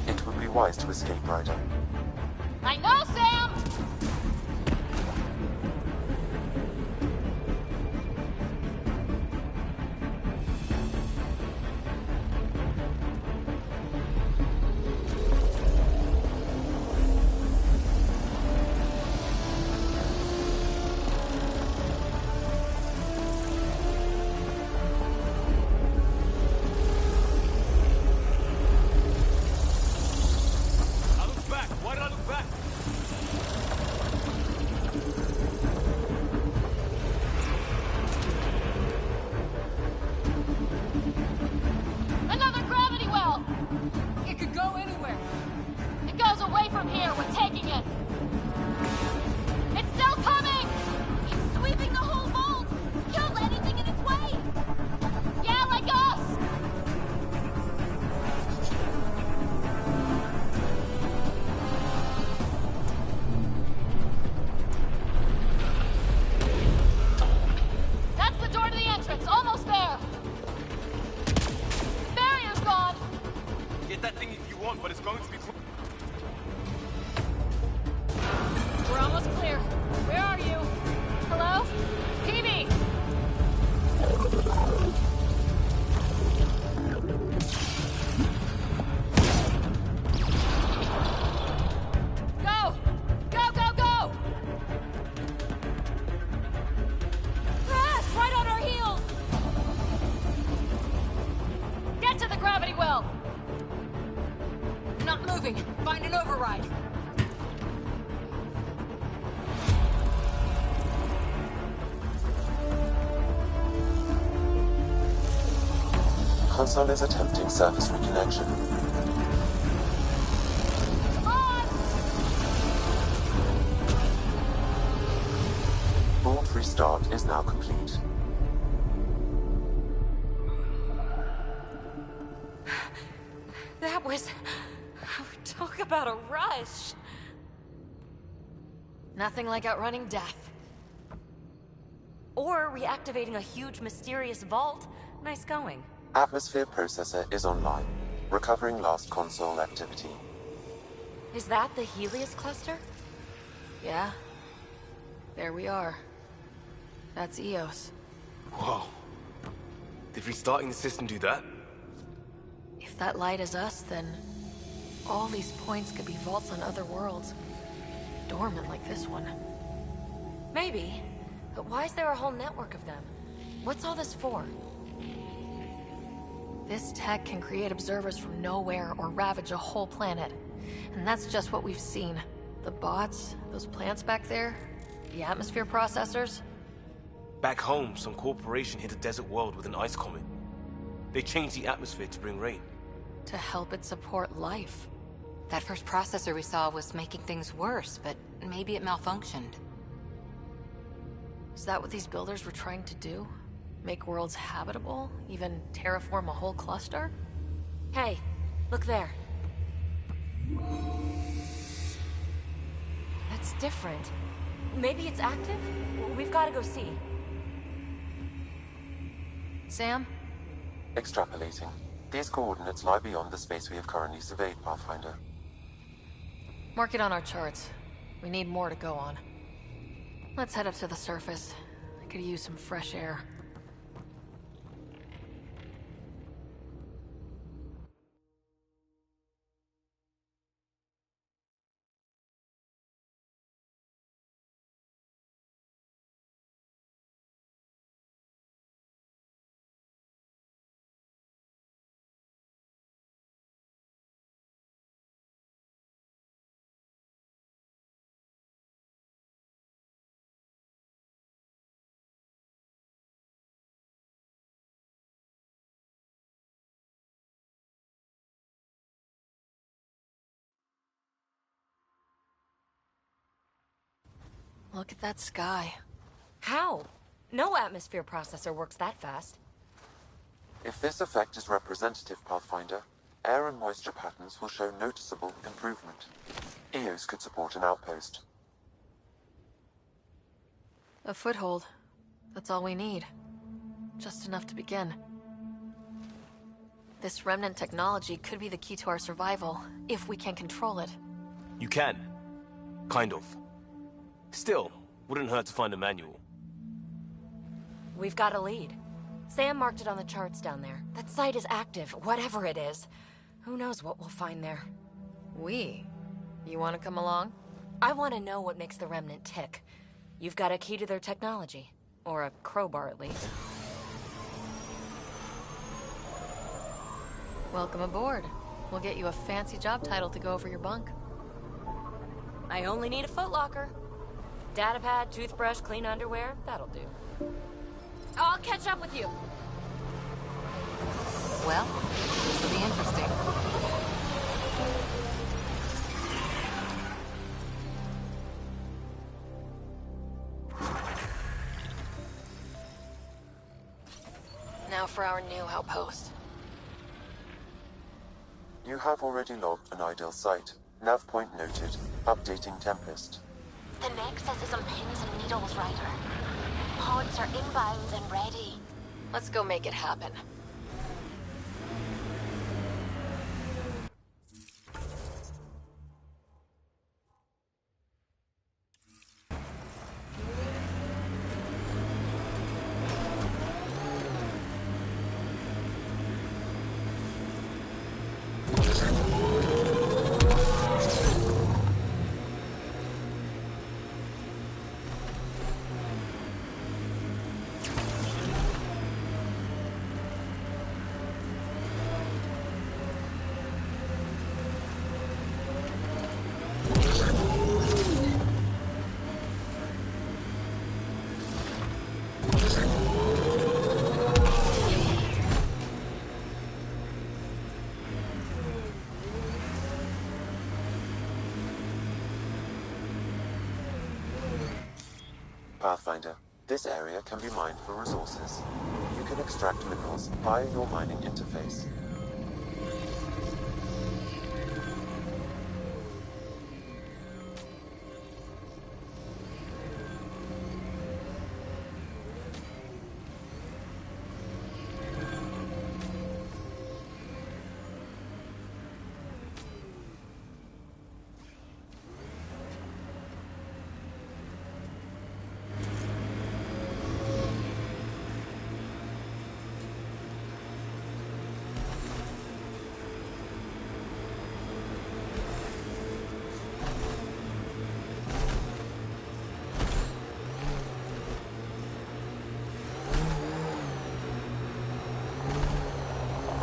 It would be wise to escape, Ryder. I know, Sam! I look back. Why did I look back? Another gravity well! It could go anywhere. It goes away from here, we're taking it! It's still coming! It's sweeping the whole vault! Kill anything in its way! Yeah, like us! That's the door to the entrance, almost there! Barrier's gone! Get that thing if you want, but it's going to be... We're almost clear. Where are you? Hello? PB! Go! Go, go, go! Ah, right on our heels! Get to the gravity well! Not moving. Find an override. Console is attempting surface reconnection. Vault restart is now complete. That was... Talk about a rush. Nothing like outrunning death. Or reactivating a huge mysterious vault. Nice going. Atmosphere processor is online, recovering lost console activity. Is that the Helios cluster? Yeah. There we are. That's EOS. Whoa. Did restarting the system do that? If that light is us, then all these points could be vaults on other worlds. Dormant like this one. Maybe. But why is there a whole network of them? What's all this for? This tech can create observers from nowhere or ravage a whole planet. And that's just what we've seen. The bots, those plants back there, the atmosphere processors. Back home, some corporation hit a desert world with an ice comet. They changed the atmosphere to bring rain. To help it support life. That first processor we saw was making things worse, but maybe it malfunctioned. Is that what these builders were trying to do? Make worlds habitable? Even terraform a whole cluster? Hey, look there. That's different. Maybe it's active? We've got to go see. Sam? Extrapolating. These coordinates lie beyond the space we have currently surveyed, Pathfinder. Mark it on our charts. We need more to go on. Let's head up to the surface. I could use some fresh air. Look at that sky. How? No atmosphere processor works that fast. If this effect is representative, Pathfinder, air and moisture patterns will show noticeable improvement. EOS could support an outpost. A foothold. That's all we need. Just enough to begin. This remnant technology could be the key to our survival, if we can control it. You can. Kind of. Still, wouldn't hurt to find a manual. We've got a lead. Sam marked it on the charts down there. That site is active, whatever it is. Who knows what we'll find there. We? You want to come along? I want to know what makes the Remnant tick. You've got a key to their technology. Or a crowbar, at least. Welcome aboard. We'll get you a fancy job title to go over your bunk. I only need a footlocker. Datapad, toothbrush, clean underwear, that'll do. I'll catch up with you. Well, this will be interesting. Now for our new outpost. You have already logged an ideal site. Nav point noted. Updating Tempest. The Nexus is on pins and needles, Ryder. Pods are inbound and ready. Let's go make it happen. Pathfinder, this area can be mined for resources. You can extract minerals via your mining interface.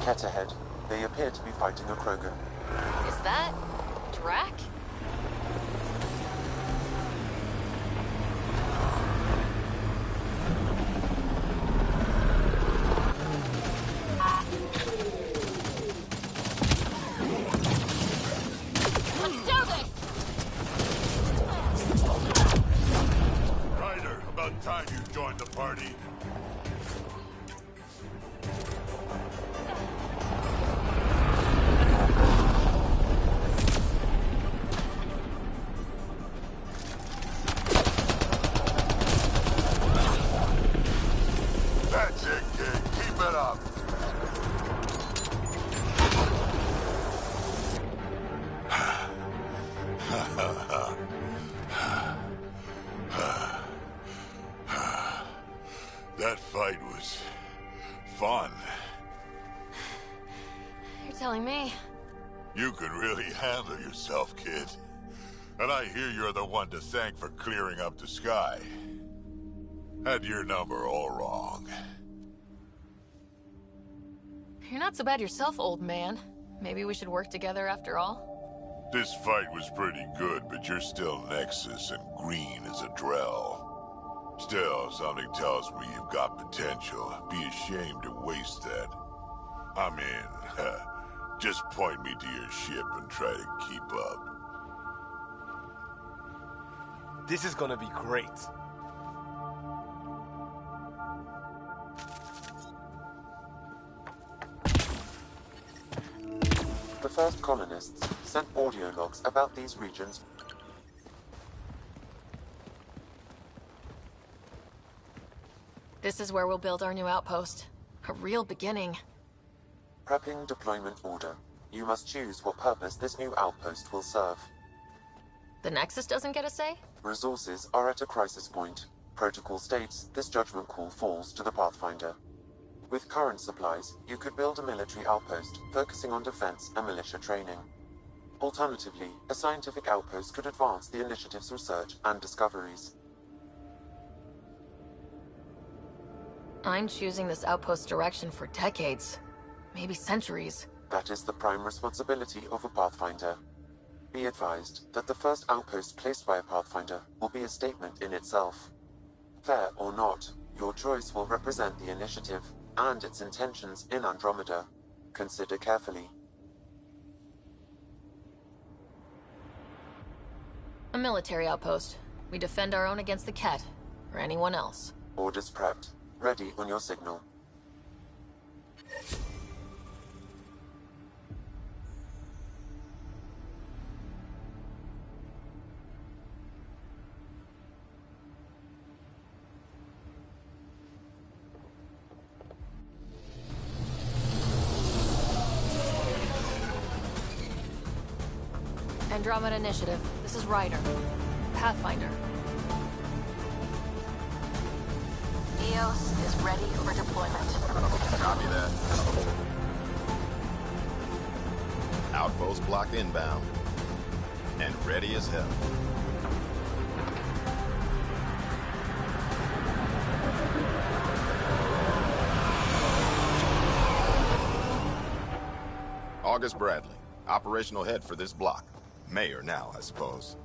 Ket ahead. They appear to be fighting a Krogan. Is that... Drac? Let's do this! Ryder, about time you telling me. You can really handle yourself, kid. And I hear you're the one to thank for clearing up the sky. Had your number all wrong. You're not so bad yourself, old man. Maybe we should work together after all? This fight was pretty good, but you're still Nexus and green as a Drell. Still, something tells me you've got potential. Be ashamed to waste that. I mean, just point me to your ship and try to keep up. This is gonna be great. The first colonists sent audio logs about these regions. This is where we'll build our new outpost. A real beginning. Prepping deployment order. You must choose what purpose this new outpost will serve. The Nexus doesn't get a say? Resources are at a crisis point. Protocol states this judgment call falls to the Pathfinder. With current supplies, you could build a military outpost, focusing on defense and militia training. Alternatively, a scientific outpost could advance the initiative's research and discoveries. I'm choosing this outpost's direction for decades. Maybe centuries. That is the prime responsibility of a Pathfinder. Be advised that the first outpost placed by a Pathfinder will be a statement in itself. Fair or not, your choice will represent the initiative and its intentions in Andromeda. Consider carefully. A military outpost. We defend our own against the Ket, or anyone else. Orders prepped. Ready on your signal. Andromeda Initiative. This is Ryder. Pathfinder. EOS is ready for deployment. Copy that. Outpost block inbound. And ready as hell. August Bradley, operational head for this block. Mayor now, I suppose.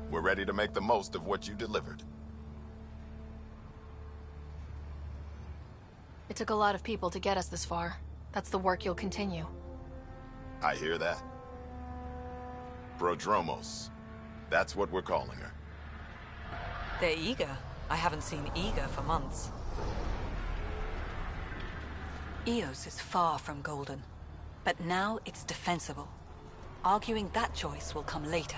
We're ready to make the most of what you delivered. It took a lot of people to get us this far. That's the work you'll continue. I hear that. Prodromos. That's what we're calling her. They're eager. I haven't seen eager for months. Eos is far from golden. But now it's defensible. Arguing that choice will come later.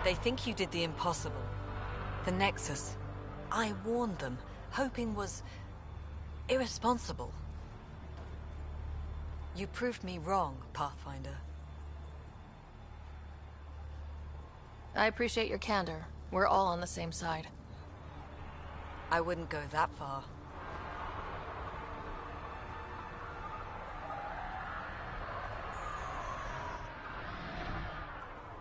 They think you did the impossible. The Nexus. I warned them, hoping was irresponsible. You proved me wrong, Pathfinder. I appreciate your candor. We're all on the same side. I wouldn't go that far.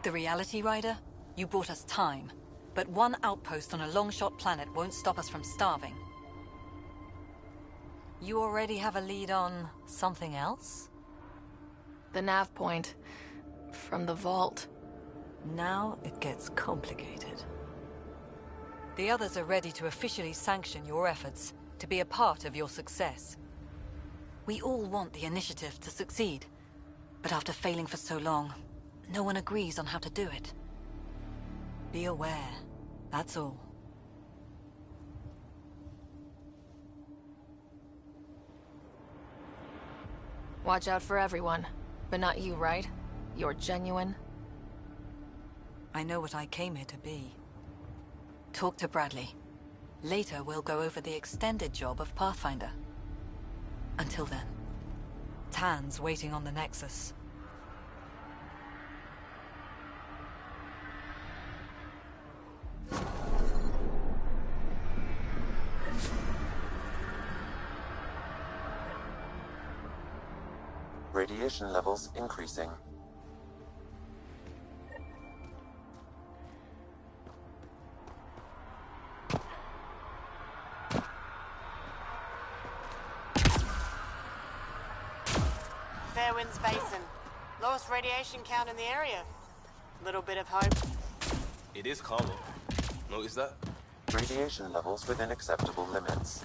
The reality, Ryder? You bought us time. But one outpost on a long-shot planet won't stop us from starving. You already have a lead on something else? The nav point. From the vault. Now it gets complicated. The others are ready to officially sanction your efforts, to be a part of your success. We all want the initiative to succeed. But after failing for so long, no one agrees on how to do it. Be aware, that's all. Watch out for everyone. But not you, right? You're genuine. I know what I came here to be. Talk to Bradley. Later, we'll go over the extended job of Pathfinder. Until then, Tan's waiting on the Nexus. Radiation levels increasing. Fairwinds Basin. Lowest radiation count in the area. Little bit of hope. It is calmer. Notice that? Radiation levels within acceptable limits.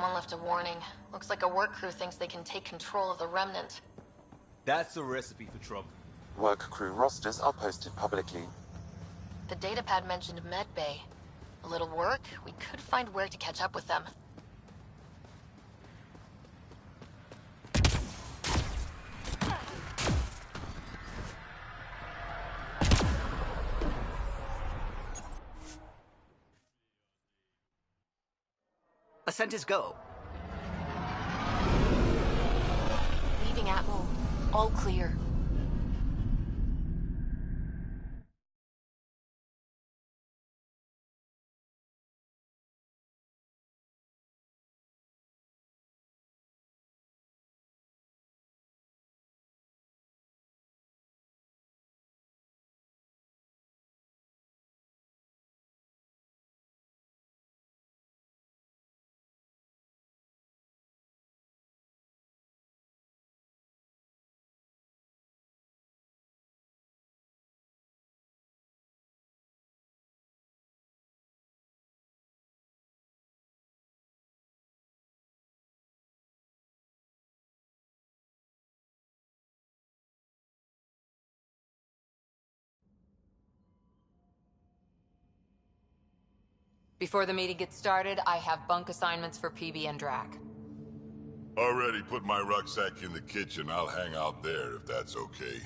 Someone left a warning. Looks like a work crew thinks they can take control of the Remnant. That's a recipe for trouble. Work crew rosters are posted publicly. The datapad mentioned Medbay. A little work, we could find where to catch up with them. Ascent is go. Leaving Atmo. All clear. Before the meeting gets started, I have bunk assignments for PB and Drac. Already put my rucksack in the kitchen. I'll hang out there if that's okay.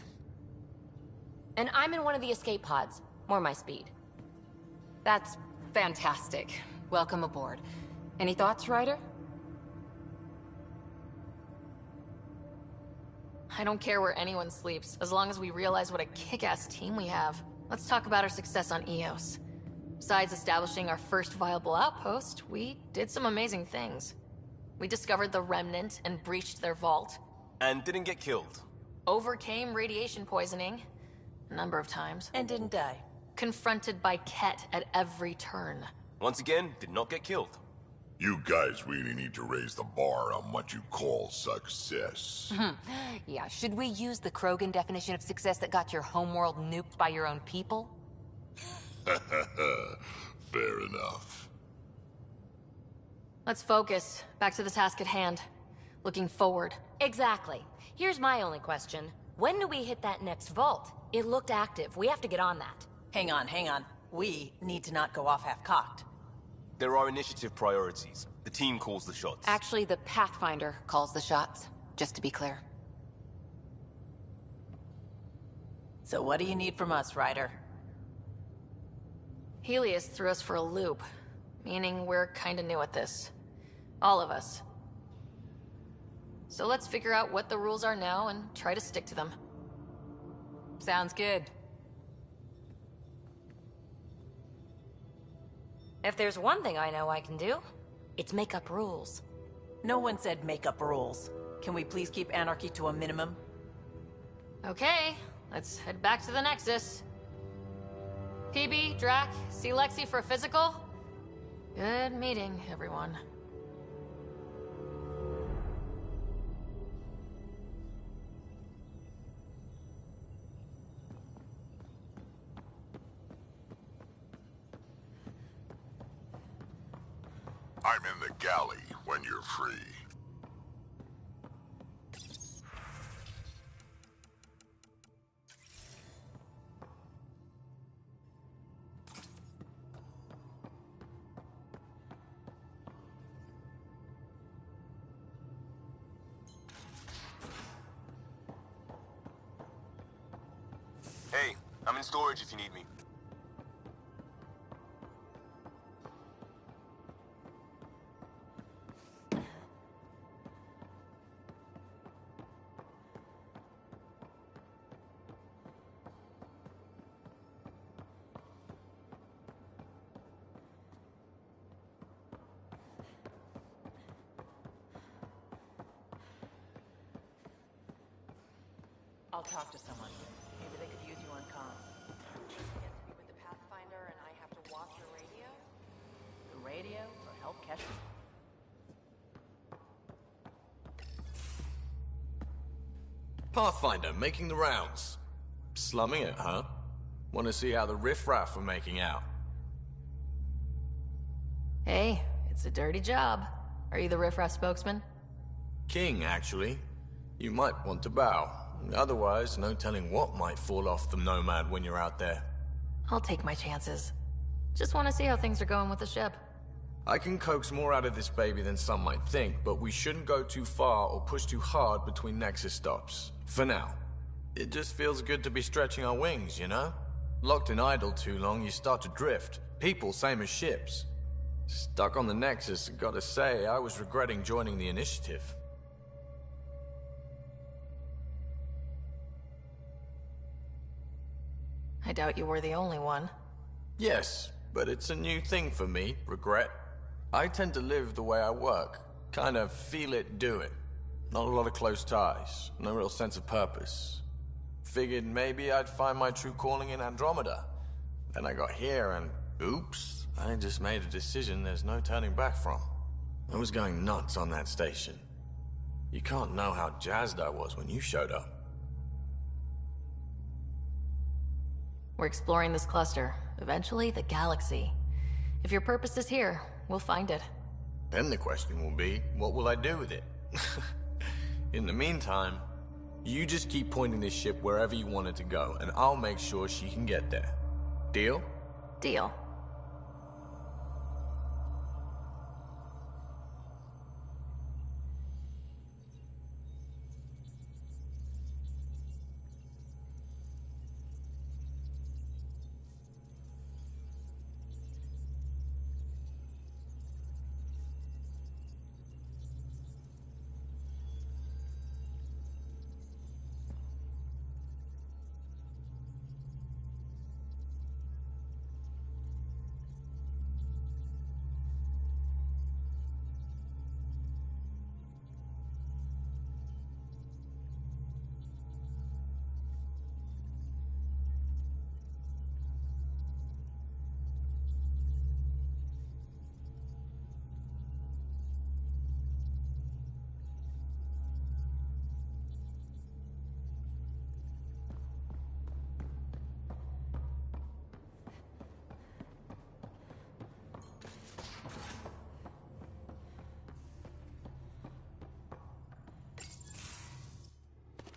And I'm in one of the escape pods. More my speed. That's fantastic. Welcome aboard. Any thoughts, Ryder? I don't care where anyone sleeps, as long as we realize what a kick-ass team we have. Let's talk about our success on Eos. Besides establishing our first viable outpost, we did some amazing things. We discovered the Remnant and breached their vault. And didn't get killed. Overcame radiation poisoning a number of times. And didn't die. Confronted by Ket at every turn. Once again, did not get killed. You guys really need to raise the bar on what you call success. Yeah, should we use the Krogan definition of success that got your homeworld nuked by your own people? Fair enough. Let's focus. Back to the task at hand. Looking forward. Exactly. Here's my only question. When do we hit that next vault? It looked active. We have to get on that. Hang on, hang on. We need to not go off half-cocked. There are initiative priorities. The team calls the shots. Actually, the Pathfinder calls the shots, just to be clear. So what do you need from us, Ryder? Helios threw us for a loop, meaning we're kinda new at this. All of us. So let's figure out what the rules are now and try to stick to them. Sounds good. If there's one thing I know I can do, it's make up rules. No one said make up rules. Can we please keep anarchy to a minimum? Okay, let's head back to the Nexus. PB, Drac, see Lexi for a physical? Good meeting, everyone. I'm in the galley when you're free. Hey, I'm in storage if you need me. I'll talk to someone. Maybe they could use you on comms. You get to be with the Pathfinder and I have to watch the radio? The radio or help catch them? Pathfinder, making the rounds. Slumming it, huh? Want to see how the riffraff are making out? Hey, it's a dirty job. Are you the riffraff spokesman? King, actually. You might want to bow. Otherwise, no telling what might fall off the Nomad when you're out there. I'll take my chances. Just want to see how things are going with the ship. I can coax more out of this baby than some might think, but we shouldn't go too far or push too hard between Nexus stops. For now. It just feels good to be stretching our wings, you know? Locked in idle too long, you start to drift. People, same as ships. Stuck on the Nexus, gotta say, I was regretting joining the Initiative. I doubt you were the only one. Yes, but it's a new thing for me, regret. I tend to live the way I work. Kind of feel it, do it. Not a lot of close ties, no real sense of purpose. Figured maybe I'd find my true calling in Andromeda. Then I got here and, oops, I just made a decision there's no turning back from. I was going nuts on that station. You can't know how jazzed I was when you showed up. We're exploring this cluster, eventually the galaxy. If your purpose is here, we'll find it. Then the question will be, what will I do with it? In the meantime, you just keep pointing this ship wherever you want it to go, and I'll make sure she can get there. Deal? Deal.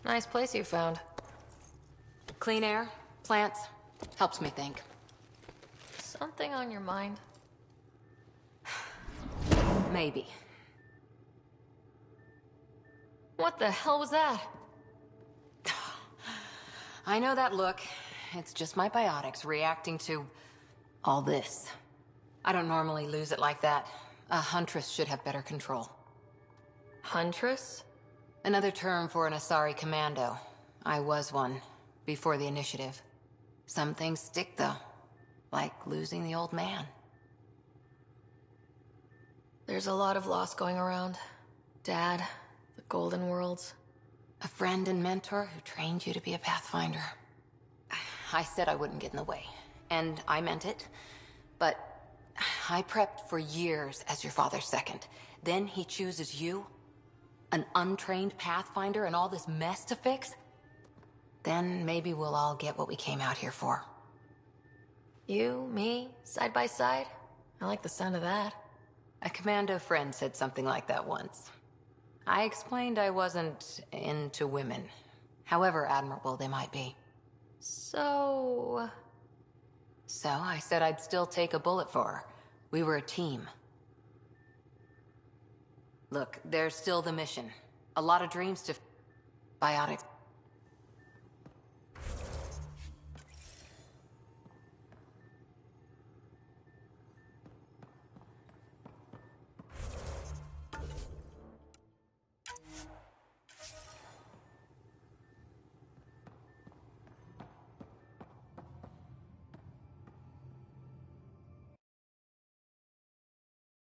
Nice place you found. Clean air, plants, helps me think. Something on your mind? Maybe. What the hell was that? I know that look. It's just my biotics reacting to all this. I don't normally lose it like that. A huntress should have better control. Huntress? Another term for an Asari commando. I was one, before the initiative. Some things stick, though. Like losing the old man. There's a lot of loss going around. Dad, the Golden Worlds. A friend and mentor who trained you to be a Pathfinder. I said I wouldn't get in the way. And I meant it. But I prepped for years as your father's second. Then he chooses you? An untrained Pathfinder and all this mess to fix? Then maybe we'll all get what we came out here for. You, me, side by side? I like the sound of that. A commando friend said something like that once. I explained I wasn't into women, however admirable they might be. So I said I'd still take a bullet for her. We were a team. Look, there's still the mission. A lot of dreams to... Biotics.